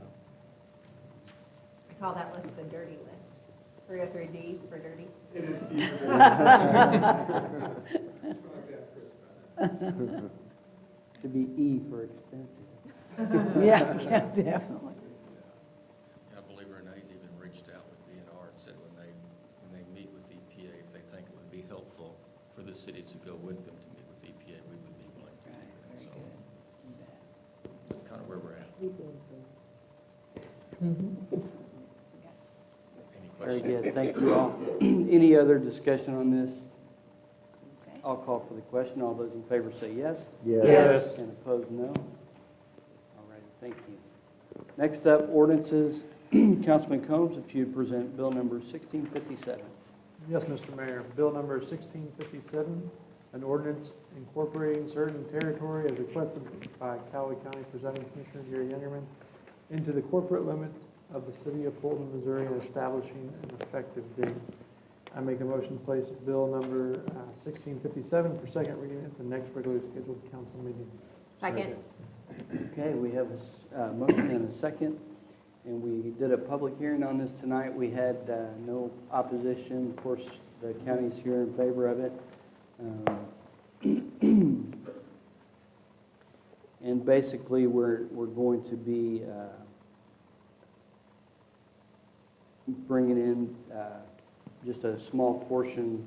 S9: I call that list the dirty list. 303D for dirty.
S19: It is deep.
S1: Should be E for expensive.
S16: Yeah, yeah, definitely.
S11: I believe Renee's even reached out with DNR and said when they meet with EPA, if they think it would be helpful for the city to go with them to meet with EPA, we would be willing to do that. So that's kind of where we're at. Any
S1: Very
S11: questions?
S1: good, thank you all. Any other discussion on this? I'll call for the question. All those in favor say yes.
S16: Yes.
S1: And opposed, no. All right, thank you. Next up, ordinances. Councilman Combs, if you'd present bill number 1657.
S13: Yes, Mr. Mayor. Bill number 1657, an ordinance incorporating certain territory as requested by Callaway County Presiding Commissioner Gary Youngerman into the corporate limits of the city of Fulton, Missouri, and establishing an effective date. I make a motion to place bill number 1657 for second reading at the next regularly scheduled council meeting.
S9: Second.
S1: Okay, we have a motion and a second, and we did a public hearing on this tonight. We had no opposition. Of course, the county's here in favor of it. And basically, we're going to be bringing in just a small portion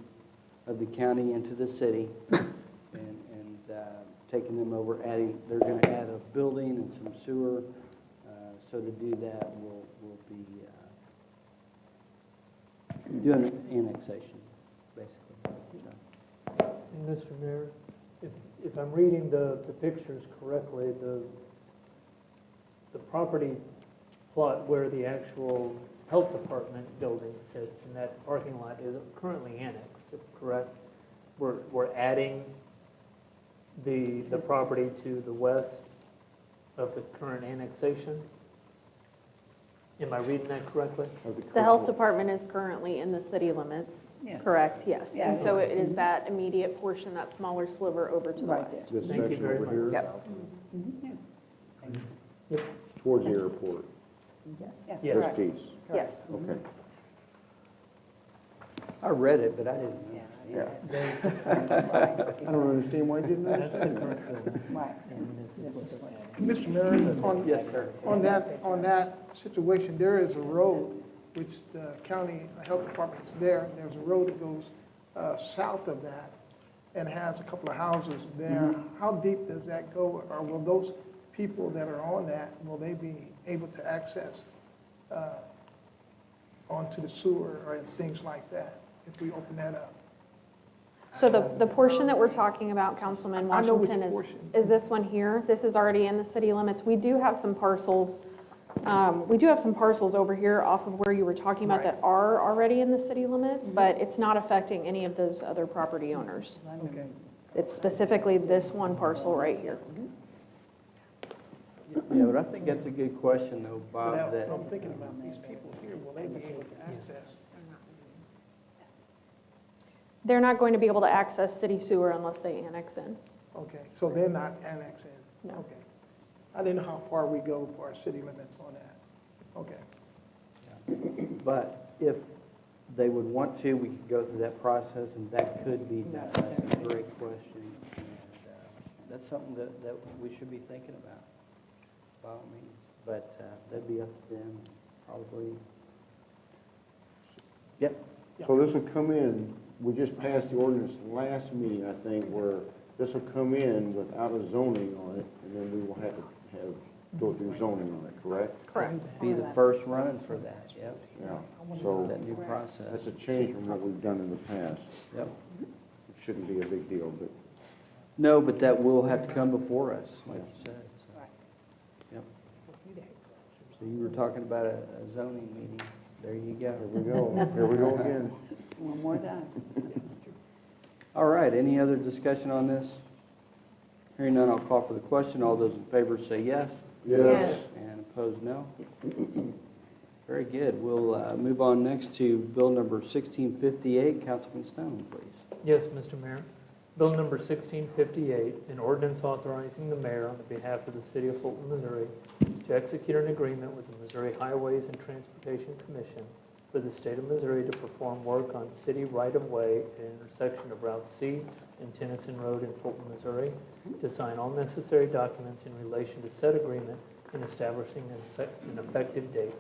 S1: of the county into the city and taking them over, they're going to add a building and some sewer. So to do that, we'll be doing an annexation, basically. So,
S10: And Mr. Mayor, if I'm reading the pictures correctly, the property plot where the actual health department building sits in that parking lot is currently annexed, correct? We're adding the property to the west of the current annexation? Am I reading that correctly?
S8: The health department is currently in the city limits,
S16: Yes.
S8: correct, yes.
S16: Yeah.
S8: And so it is that immediate portion, that smaller sliver over to the
S16: Right
S8: west.
S17: This
S10: Thank you
S17: section
S10: very
S17: over
S10: much.
S17: here,
S16: Yep. Yeah.
S17: towards the airport,
S16: Yes,
S10: Yes.
S17: this
S16: correct.
S17: piece.
S8: Yes.
S17: Okay.
S1: I read it, but I didn't
S16: Yeah.
S1: understand.
S17: I don't understand why you didn't
S10: That's the
S17: understand
S10: correct
S17: that.
S10: building.
S16: Right.
S10: And this
S16: This
S10: is
S16: is
S10: what
S16: what-
S10: they're adding.
S4: Mr. Mayor,
S1: Yes, sir.
S4: on that situation, there is a road, which the county health department is there. There's a road that goes south of that and has a couple of houses there. How deep does that go? Or will those people that are on that, will they be able to access onto the sewer or things like that if we open that up?
S8: So the portion that we're talking about, Councilman
S4: I know which
S8: Washington,
S4: portion.
S8: is this one here. This is already in the city limits. We do have some parcels, over here off of where you were talking about
S4: Right.
S8: that are already in the city limits, but it's not affecting any of those other property owners.
S4: Okay.
S8: It's specifically this one parcel right here.
S1: Yeah, but I think that's a good question, though, Bob,
S4: Now,
S1: that,
S4: I'm thinking about these people here, will they be able to access?
S8: They're not going to be able to access city sewer unless they annex in.
S4: Okay, so they're not annexing?
S8: No.
S4: Okay. I didn't know how far we go for our city limits on that. Okay.
S1: but if they would want to, we could go through that process, and that could be done. That's a great question. And that's something that we should be thinking about, by all means. But that'd be up to them, probably. Yep.
S17: So this will come in, we just passed the ordinance last meeting, I think, where this will come in without a zoning on it, and then we will have to go through zoning on it, correct?
S8: Correct.
S1: Be the first run for that, yep.
S17: Yeah, so
S1: That new process.
S17: that's a change from what we've done in the past.
S1: Yep.
S17: It shouldn't be a big deal, but
S1: No, but that will have to come before us, like you said. So. Yep. So you were talking about a zoning meeting. There you go.
S17: here we go, here we go again.
S16: One more time.
S1: All right, any other discussion on this? Hearing none, I'll call for the question. All those in favor say yes.
S17: Yes.
S1: And opposed, no. Very good. good. We'll move on next to Bill number 1658. Councilman Stone, please.
S10: Yes, Mr. Mayor. Bill number 1658, an ordinance authorizing the mayor on the behalf of the city of Fulton, Missouri, to execute an agreement with the Missouri Highways and Transportation Commission for the state of Missouri to perform work on city right-of-way at an intersection of Route C and Tennyson Road in Fulton, Missouri, to sign all necessary documents in relation to said agreement and establishing an effective date.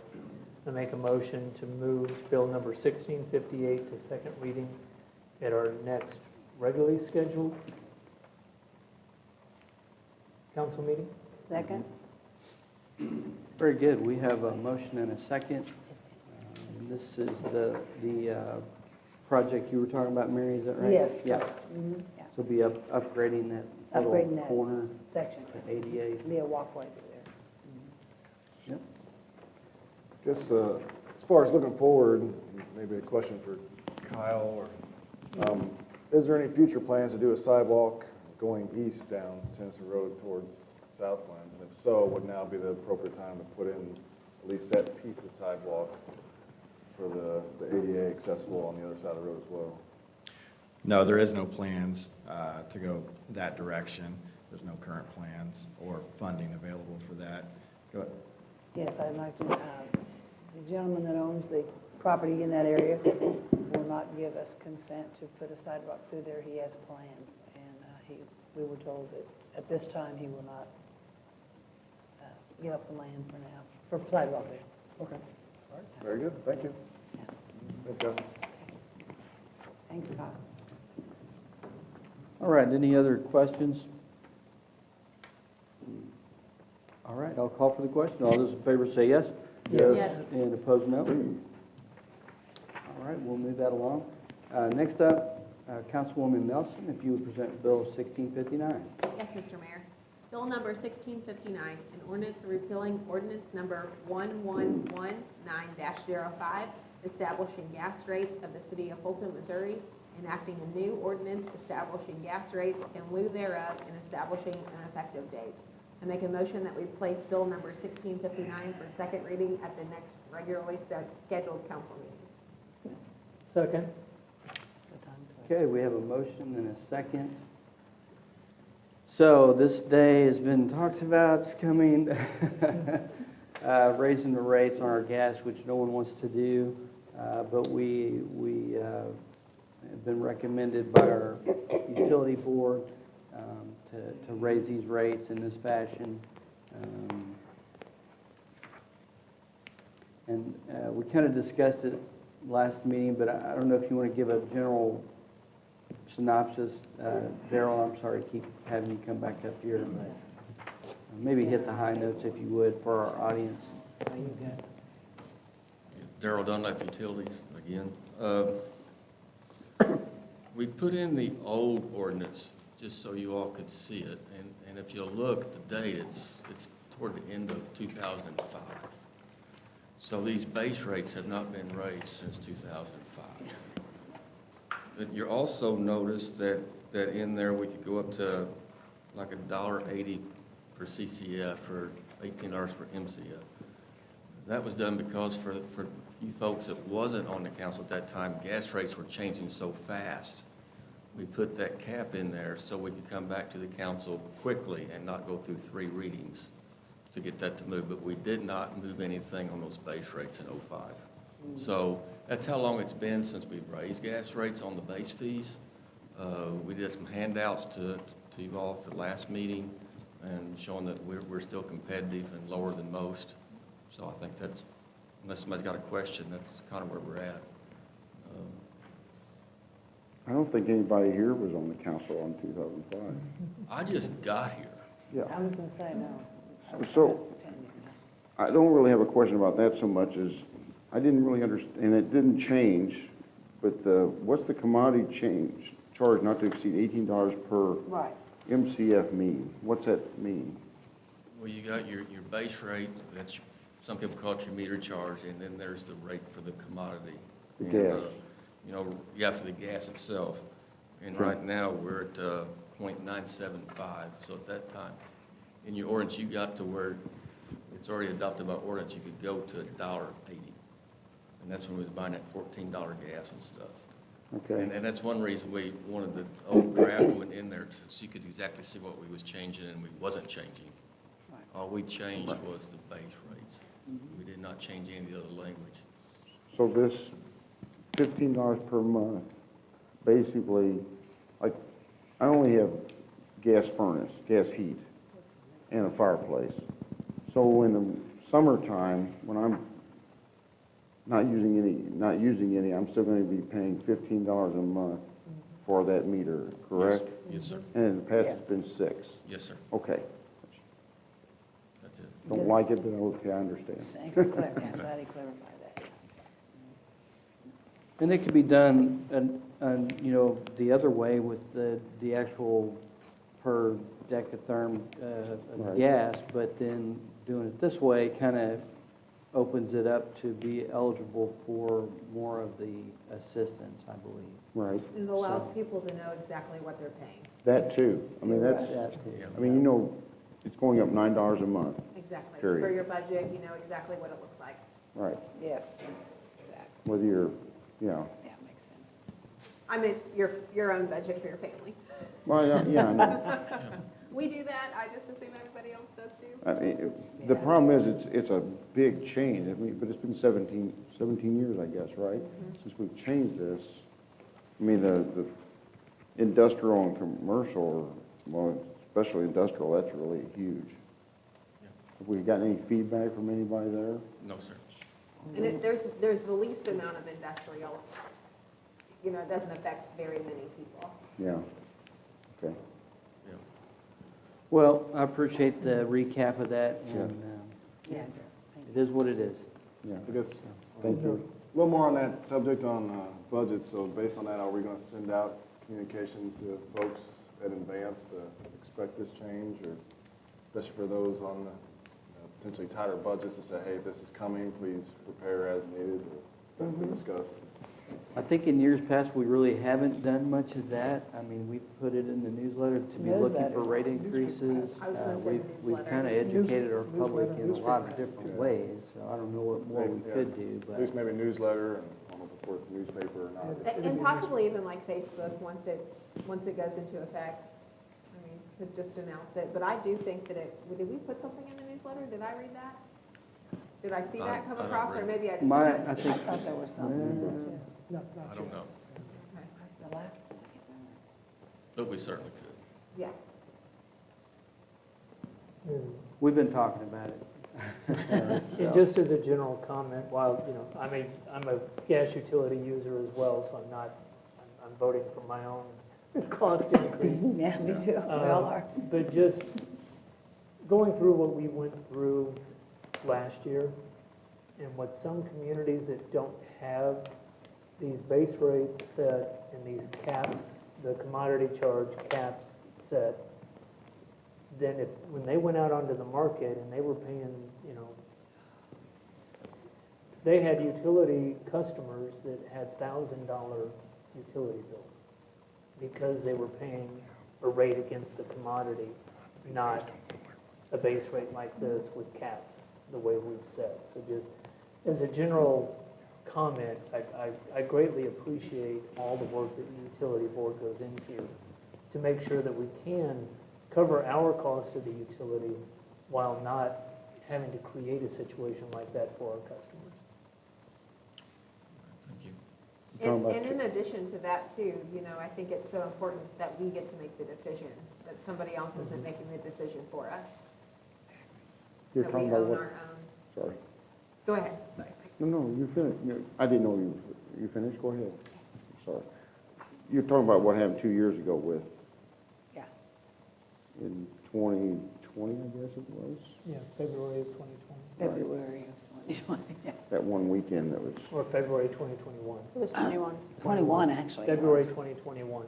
S10: I make a motion to move Bill number 1658 to second reading at our next regularly scheduled council meeting.
S16: Second?
S1: Very good. We have a motion and a second. This is the project you were talking about, Mary, is that right?
S16: Yes.
S1: Yeah.
S16: Mhm, yeah.
S1: So be upgrading that little
S16: Upgrading that
S1: corner
S16: section.
S1: to ADA.
S16: Be a walkway through there.
S1: Yep.
S14: Guess, as far as looking forward, maybe a question for Kyle, or, is there any future plans to do a sidewalk going east down Tennyson Road towards Southland? And if so, would now be the appropriate time to put in at least that piece of sidewalk for the ADA accessible on the other side of the road as well?
S15: No, there is no plans to go that direction. There's no current plans or funding available for that. Go ahead.
S16: Yes, I'd like to, the gentleman that owns the property in that area will not give us consent to put a sidewalk through there. He has plans, and we were told that at this time, he will not give up the land for now, for sidewalk there.
S14: Okay. All right. Very good. Thank you. Thanks, guys.
S16: Thanks, Kyle.
S1: All right, any other questions? All right, I'll call for the question. All those in favor say yes.
S9: Yes.
S1: And opposed, no. All right, we'll move that along. Next up, Councilwoman Nelson, if you would present Bill 1659.
S9: Yes, Mr. Mayor. Bill number 1659, an ordinance repealing ordinance number 1119-05, establishing gas rates of the city of Fulton, Missouri, enacting a new ordinance establishing gas rates in lieu thereof, and establishing an effective date. I make a motion that we place Bill number 1659 for second reading at the next regularly scheduled council meeting.
S10: Second?
S1: Okay, we have a motion and a second. So this day has been talked about, it's coming, raising the rates on our gas, which no one wants to do, but we have been recommended by our utility board to raise these rates in this fashion. And we kind of discussed it last meeting, but I don't know if you want to give a general synopsis. Daryl, I'm sorry to keep having you come back up here, but maybe hit the high notes if you would for our audience.
S11: Daryl Dunlap Utilities again. We put in the old ordinance just so you all could see it, and if you look at the date, it's toward the end of 2005. So these base rates have not been raised since 2005. But you also notice that in there we could go up to like $1.80 per CCF or $18 per MCF. That was done because for you folks that wasn't on the council at that time, gas rates were changing so fast. We put that cap in there so we could come back to the council quickly and not go through 3 readings to get that to move. But we did not move anything on those base rates in '05. So that's how long it's been since we've raised gas rates on the base fees. We did some handouts to you all at the last meeting and showing that we're still competitive and lower than most. So I think that's, unless somebody's got a question, that's kind of where we're at.
S17: I don't think anybody here was on the council in 2005.
S11: I just got here.
S17: Yeah.
S16: I was going to say no.
S17: So I don't really have a question about that so much as I didn't really understand, and it didn't change, but what's the commodity charge not to exceed $18 per
S16: Right.
S17: MCF mean? What's that mean?
S11: Well, you got your base rate, that's, some people call it your meter charge, and then there's the rate for the commodity.
S17: The
S11: And,
S17: gas.
S11: You know, yeah, for the gas itself. And
S17: Sure.
S11: right now, we're at .975, so at that time, in your ordinance, you got to where it's already adopted by ordinance, you could go to $1.80. And that's when we was buying that $14 gas and stuff.
S17: Okay.
S11: And that's one reason we wanted the old draft one in there, so you could exactly see what we was changing and we wasn't changing. All we changed was the base rates. We did not change any of the other language.
S17: So this $15 per month, basically, like, I only have gas furnace, gas heat, and a fireplace. So in the summertime, when I'm not using any, I'm still going to be paying $15 a month for that meter, correct?
S11: Yes, sir.
S17: And in the past, it's been $6.
S11: Yes, sir.
S17: Okay.
S11: That's it.
S17: Don't like it, but okay, I understand.
S16: Thanks for clarifying, I'm glad he clarified that.
S1: And it could be done, you know, the other way with the actual per decatherm
S17: Right.
S1: of gas, but then doing it this way kind of opens it up to be eligible for more of the assistance, I believe.
S17: Right.
S9: It allows people to know exactly what they're paying.
S17: That too. I mean, that's,
S1: That too.
S17: I mean, you know, it's going up $9 a month.
S9: Exactly.
S17: Period.
S9: For your budget, you know exactly what it looks like.
S17: Right.
S16: Yes, exactly.
S17: Whether you're, you know,
S16: Yeah, makes sense.
S9: I mean, your own budget for your family.
S17: well, yeah, I know.
S9: We do that, I just assume everybody else does too.
S17: I mean, the problem is, it's a big change. I mean, but it's been 17 years, I guess, right? Since we've changed this. I mean, the industrial and commercial, well, especially industrial, that's really huge. Have we gotten any feedback from anybody there?
S11: No, sir.
S9: And there's the least amount of industrial, you know, it doesn't affect very many people.
S17: Yeah. Okay.
S11: Yeah.
S1: Well, I appreciate the recap of that, and
S16: Yeah.
S1: it is what it is.
S17: Yeah.
S14: I guess,
S17: Thank you.
S14: a little more on that subject on budget. So based on that, are we going to send out communication to folks in advance to expect this change, or especially for those on the potentially tighter budgets to say, hey, this is coming, please prepare as needed, or has that been discussed?
S1: I think in years past, we really haven't done much of that. I mean, we've put it in the newsletter to be looking
S16: Newsletter.
S1: for rate increases.
S9: I was gonna say the
S1: We've
S9: newsletter.
S1: kind of educated our public in a lot of
S14: newspaper.
S1: different ways, so I don't know what more we
S14: Yeah.
S1: could do,
S14: At
S1: but.
S14: least maybe newsletter, and I don't know if it's worth newspaper or not.
S9: And possibly even like Facebook, once it goes into effect, I mean, to just announce it. But I do think that did we put something in the newsletter? Did I read that? Did I see that come
S11: I don't
S9: across, or
S11: read
S9: maybe I just?
S1: My,
S9: didn't?
S1: I think,
S16: I thought there was something in there too.
S11: I don't know,
S16: The last-
S11: but we certainly could.
S9: Yeah.
S1: we've been talking about it.
S10: And just as a general comment, while, you know, I mean, I'm a gas utility user as well, so I'm voting for my own cost increase.
S16: Yeah, me too, we all are.
S10: But just going through what we went through last year, and what some communities that don't have these base rates set and these caps, the commodity charge caps set, then when they went out onto the market and they were paying, you know, they had utility customers that had $1,000 utility bills because they were paying a rate against the commodity, not a base rate like this with caps, the way we've set. So just as a general comment, I greatly appreciate all the work that the utility board goes into to make sure that we can cover our cost of the utility while not having to create a situation like that for our customers.
S11: Thank you.
S9: And in addition to that too, you know, I think it's so important that we get to make the decision, that somebody else isn't making the decision for us.
S17: You're
S9: That we
S17: talking about
S9: own
S17: what?
S9: our own.
S17: Sorry.
S9: Go ahead, sorry.
S17: No, you finished. I didn't know you finished. Go ahead. Sorry. You're talking about what happened 2 years ago with,
S16: Yeah.
S17: in 2020, I guess it was?
S10: Yeah, February of 2020,
S16: February of 2020, yeah.
S17: That one weekend that was,
S10: or February 2021.
S8: It was 21.
S16: 21, actually. it
S10: February
S16: was,
S10: 2021.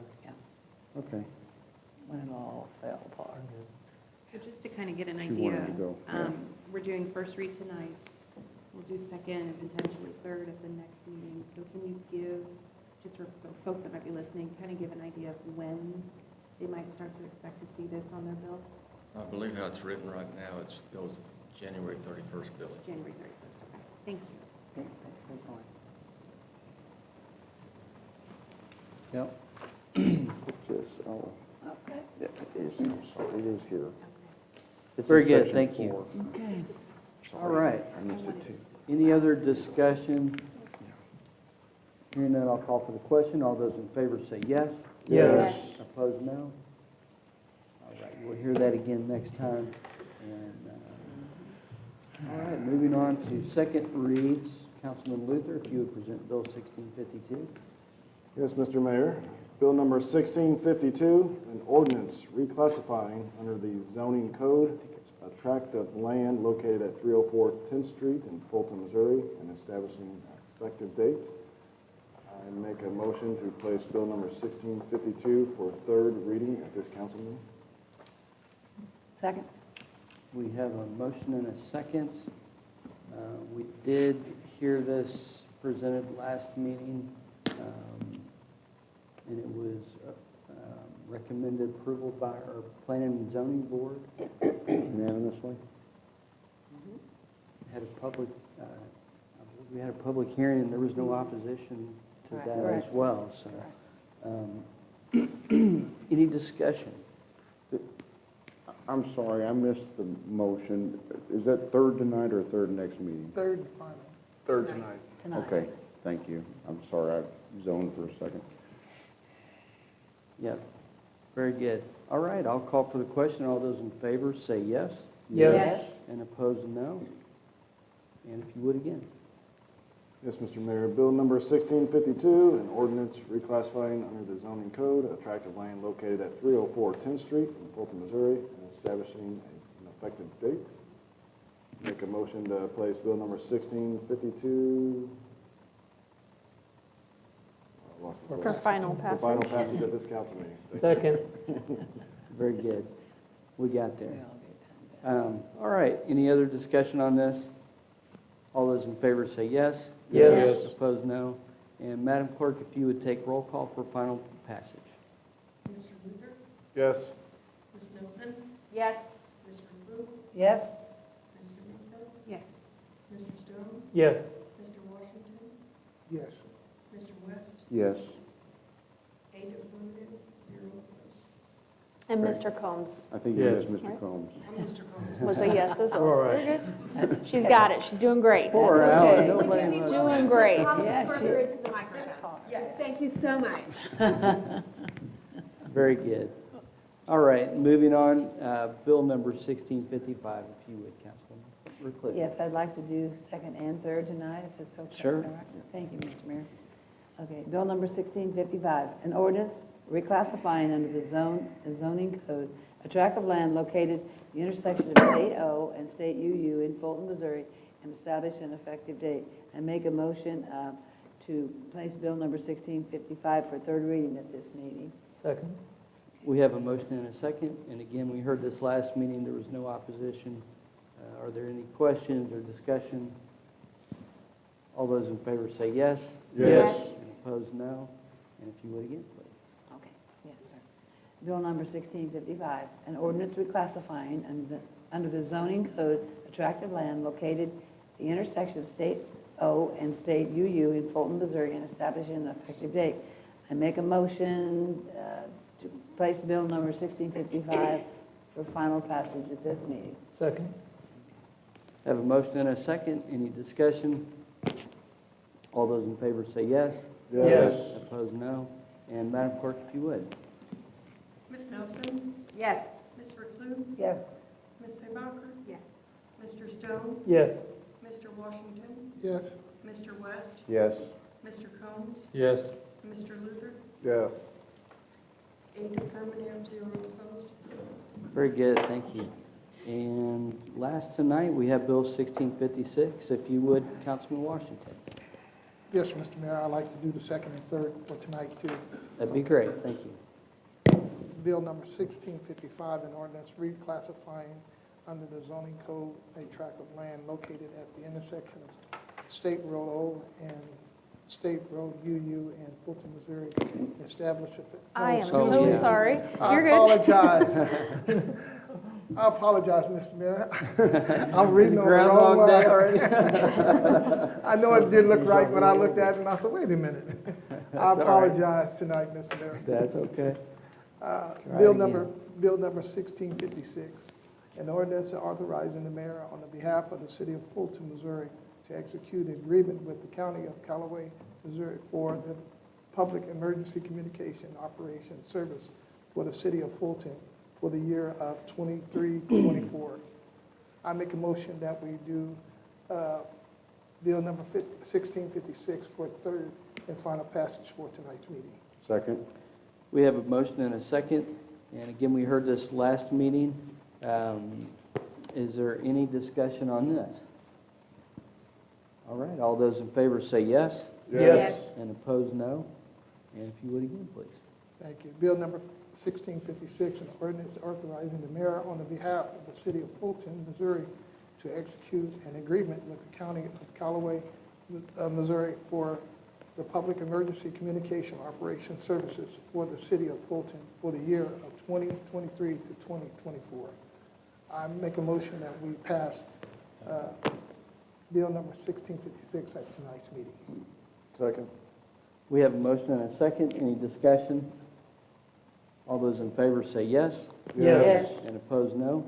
S17: okay.
S16: when it all fell apart.
S5: So just to kind of get an
S17: She
S5: idea,
S17: wanted to go, yeah.
S5: we're doing first read tonight. We'll do second and potentially third at the next meeting. So can you give, just for folks that might be listening, kind of give an idea of when they might start to expect to see this on their bill?
S11: I believe how it's written right now, it goes January 31st billing.
S5: January 31st, okay. Thank you.
S16: Okay, good point.
S1: Yep.
S17: It's just, oh,
S16: Okay.
S17: yeah, it is, I'm sorry, it is here. It's
S1: Very
S17: in
S1: good,
S17: section
S1: thank you.
S17: 4.
S16: Okay.
S1: All
S17: Sorry,
S1: right.
S17: I missed it too.
S1: Any other discussion? Hearing none, I'll call for the question. All those in favor say yes.
S10: Yes.
S1: Opposed, no. All right, we'll hear that again next time. And, all right, moving on to second reads. Councilman Luther, if you would present Bill 1652.
S14: Yes, Mr. Mayor. Bill number 1652, an ordinance reclassifying under the zoning code a tract of land located at 304 10th Street in Fulton, Missouri, and establishing an effective date. I make a motion to place bill number 1652 for third reading at this council meeting.
S16: Second.
S1: We have a motion and a second. We did hear this presented last meeting, and it was recommended approval by our Planning and Zoning Board.
S17: Unanimously?
S1: Had a public, I believe we had a public hearing, and there was no opposition to
S16: Right.
S1: that as
S16: Correct.
S1: well, so. Any discussion?
S17: I'm sorry, I missed the motion. Is that third tonight or third next meeting?
S4: Third and final.
S14: Third tonight.
S16: Tonight.
S17: Okay, thank you. I'm sorry, I zoned for a second.
S1: Yep, very good. All right, I'll call for the question. All those in favor say yes.
S10: Yes.
S1: And opposed, no. And if you would again.
S14: Yes, Mr. Mayor. Bill number 1652, an ordinance reclassifying under the zoning code a tract of land located at 304 10th Street in Fulton, Missouri, and establishing an effective date. Make a motion to place bill number 1652
S8: For final
S14: for final
S8: passage.
S14: passage at this council meeting. Thank you.
S10: Second.
S1: Very good. We got
S16: We
S1: there.
S16: all get done.
S1: All right, any other discussion on this? All those in favor say yes.
S10: Yes.
S1: Opposed, no. And Madam Clerk, if you would take roll call for final passage.
S2: Mr. Luther?
S14: Yes.
S2: Ms. Nelson?
S9: Yes.
S2: Ms. Reflu?
S16: Yes?
S2: Ms. Sinico?
S9: Yes.
S2: Mr. Stone?
S10: Yes.
S2: Mr. Washington?
S4: Yes.
S2: Mr. West?
S17: Yes.
S2: 8 affirmative, 0 opposed.
S8: And Mr. Combs
S17: I think you missed
S10: Yes.
S17: Mr. Combs.
S2: I'm Mr. Combs.
S8: was a yes as well.
S10: All right.
S8: Very good. She's got it. She's doing great.
S1: Poor
S16: That's
S1: Alan,
S16: okay.
S1: nobody
S9: Would you be
S1: knows.
S9: willing
S8: Doing
S9: to
S8: great.
S9: talk
S16: Yeah,
S9: further
S16: she-
S9: into the microphone?
S2: Yes.
S9: Thank you so much.
S1: Very good. All right, moving on, Bill number 1655, if you would, Councilwoman Recluse.
S16: Yes, I'd like to do second and third tonight, if it's okay.
S1: Sure.
S16: All right. Thank you, Mr. Mayor. Okay, bill number 1655, an ordinance reclassifying under the zoning code a tract of land located at the intersection of State O and State UU in Fulton, Missouri, and establish an effective date. I make a motion to place bill number 1655 for third reading at this meeting.
S10: Second.
S1: We have a motion and a second, and again, we heard this last meeting, there was no opposition. Are there any questions or discussion? All those in favor say yes.
S10: Yes.
S1: And opposed, no. And if you would again, please.
S16: Okay, yes, sir. Bill number 1655, an ordinance reclassifying under the zoning code a tract of land located at the intersection of State O and State UU in Fulton, Missouri, and establishing an effective date. I make a motion to place bill number 1655 for final passage at this meeting.
S10: Second.
S1: Have a motion and a second. Any discussion? All those in favor say yes.
S10: Yes.
S1: Opposed, no. And Madam Clerk, if you would.
S2: Ms. Nelson?
S9: Yes.
S2: Ms. Reflu?
S16: Yes.
S2: Ms. Seebacher?
S9: Yes.
S2: Mr. Stone?
S10: Yes.
S2: Mr. Washington?
S4: Yes.
S2: Mr. West?
S17: Yes.
S2: Mr. Combs?
S10: Yes.
S2: Mr. Luther?
S14: Yes.
S2: 8 affirmative, 0 opposed.
S1: Very good, thank you. And last tonight, we have Bill 1656. If you would, Councilman Washington.
S4: Yes, Mr. Mayor, I'd like to do the second and third for tonight, too.
S1: That'd be great, thank you.
S4: Bill number 1655, an ordinance reclassifying under the zoning code a tract of land located at the intersection of State Road O and State Road UU in Fulton, Missouri. Establish a...
S8: I am
S1: Oh,
S8: so
S1: yeah.
S8: sorry.
S4: I
S8: You're good.
S4: apologize. I apologize, Mr. Mayor. I'm reading on the wrong
S1: Groundhog Day
S4: line.
S1: already?
S4: I know it didn't look right when I looked at it, and I said, wait a minute.
S1: That's
S4: I
S1: all right.
S4: apologize tonight, Mr. Mayor.
S1: That's okay.
S4: Bill
S1: again.
S4: number 1656, an ordinance authorizing the mayor on the behalf of the city of Fulton, Missouri, to execute an agreement with the county of Callaway, Missouri for the public emergency communication operation service for the city of Fulton for the year of 23-24. I make a motion that we do Bill number 1656 for third and final passage for tonight's meeting.
S17: Second?
S1: We have a motion and a second, and again, we heard this last meeting. Is there any discussion on this? All right, all those in favor say yes.
S16: Yes.
S1: And opposed, no. And if you would again, please.
S4: Thank you. Bill number 1656, an ordinance authorizing the mayor on the behalf of the city of Fulton, Missouri, to execute an agreement with the county of Callaway, Missouri, for the public emergency communication operation services for the city of Fulton for the year of 2023 to 2024. I make a motion that we pass Bill number 1656 at tonight's meeting.
S14: Second?
S1: We have a motion and a second. Any discussion? All those in favor say yes.
S16: Yes.
S1: And opposed, no.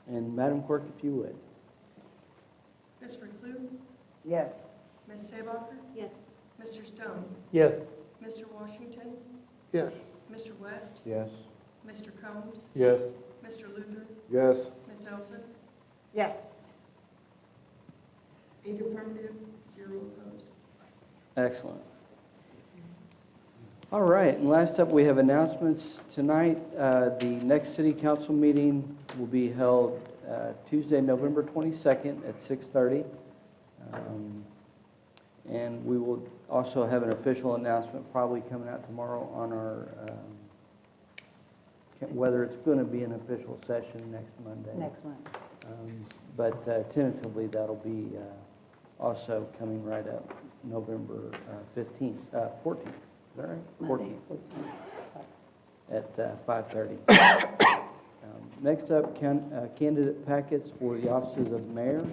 S1: And Madam Clerk, if you would.
S2: Ms. Reclue?
S16: Yes.
S2: Ms. Seebacher?
S5: Yes.
S2: Mr. Stone?
S10: Yes.
S2: Mr. Washington?
S4: Yes.
S2: Mr. West?
S17: Yes.
S2: Mr. Combs?
S10: Yes.
S2: Mr. Luther?
S14: Yes.
S2: Ms. Nelson?
S9: Yes.
S2: 8 affirmative, 0 opposed.
S1: Excellent. All right, and last up, we have announcements tonight. The next city council meeting will be held Tuesday, November 22nd at 6:30. And we will also have an official announcement probably coming out tomorrow on our, whether it's going to be an official session next Monday.
S16: Next one.
S1: But tentatively, that'll be also coming right up November 14th. Is that right?
S16: Monday,
S1: 14th. At 5:30. Next up, candidate packets for the offices of mayor,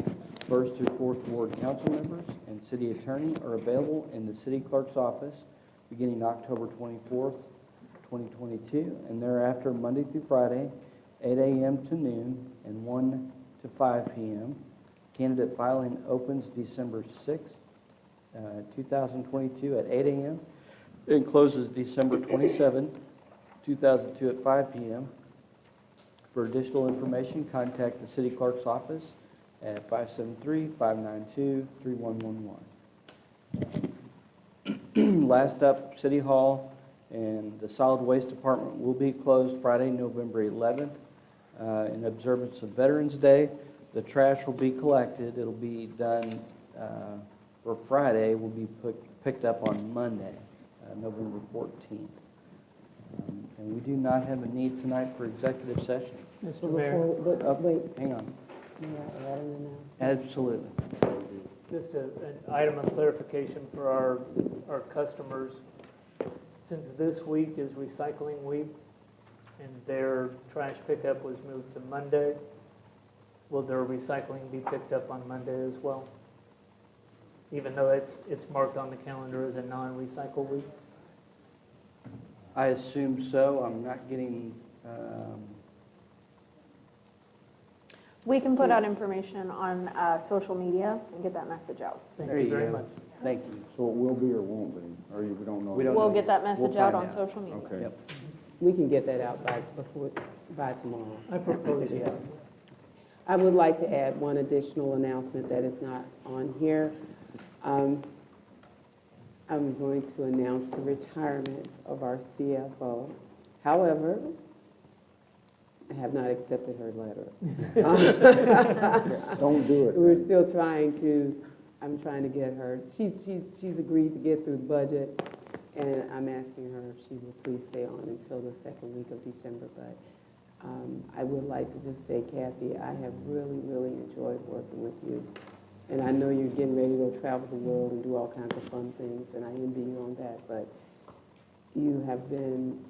S1: 1st through 4th Ward council members, and city attorney are available in the city clerk's office beginning October 24th, 2022, and thereafter Monday through Friday, 8 a.m. to noon and 1 to 5 p.m. Candidate filing opens December 6th, 2022 at 8 a.m. It closes December 27, 2002 at 5 p.m. For additional information, contact the city clerk's office at 573-592-3111. Last up, City Hall and the Solid Waste Department will be closed Friday, November 11th, in observance of Veterans Day. The trash will be collected. It'll be done for Friday, will be picked up on Monday, November 14th. And we do not have a need tonight for executive session.
S10: Mr. Mayor,
S12: Wait,
S1: Hang on.
S12: may I add an announcement?
S1: Absolutely.
S10: just an item of clarification for our customers. Since this week is recycling week and their trash pickup was moved to Monday, will their recycling be picked up on Monday as well? Even though it's marked on the calendar as a non-recycle week?
S1: I assume so. I'm not getting,
S8: We can put out information on social media and get that message out.
S10: Thank
S1: There
S10: you
S1: you
S10: very
S1: go.
S10: much.
S1: thank you.
S17: So it will be or won't be, or you don't know?
S1: We don't
S8: We'll
S1: know
S8: get
S1: yet.
S8: that message
S1: We'll
S8: out
S1: find
S8: on social media.
S17: Okay.
S1: Yep.
S12: We can get that out by tomorrow.
S10: I propose yes.
S12: I would like to add one additional announcement that is not on here. I'm going to announce the retirement of our CFO. However, I have not accepted her letter.
S17: Don't do it.
S12: We're still I'm trying to get her, she's agreed to get through the budget, and I'm asking her if she will please stay on until the second week of December. But I would like to just say, Kathy, I have really, really enjoyed working with you. And I know you're getting ready to go travel the world and do all kinds of fun things, and I envy you on that. But you have been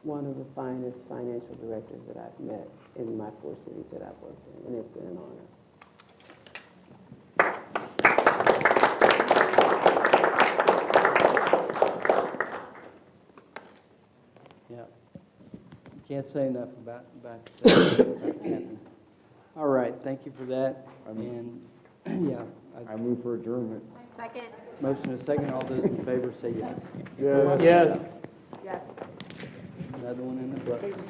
S12: one of the finest financial directors that I've met in my 4 cities that I've worked in, and it's been an honor.
S1: Let's say enough about Kathy. All right, thank you for that. And, yeah,
S17: I move for adjournment.
S9: Second?
S1: motion and a second. All those in favor say yes.
S14: Yes.
S10: Yes.
S9: Yes.
S1: Another one in the books.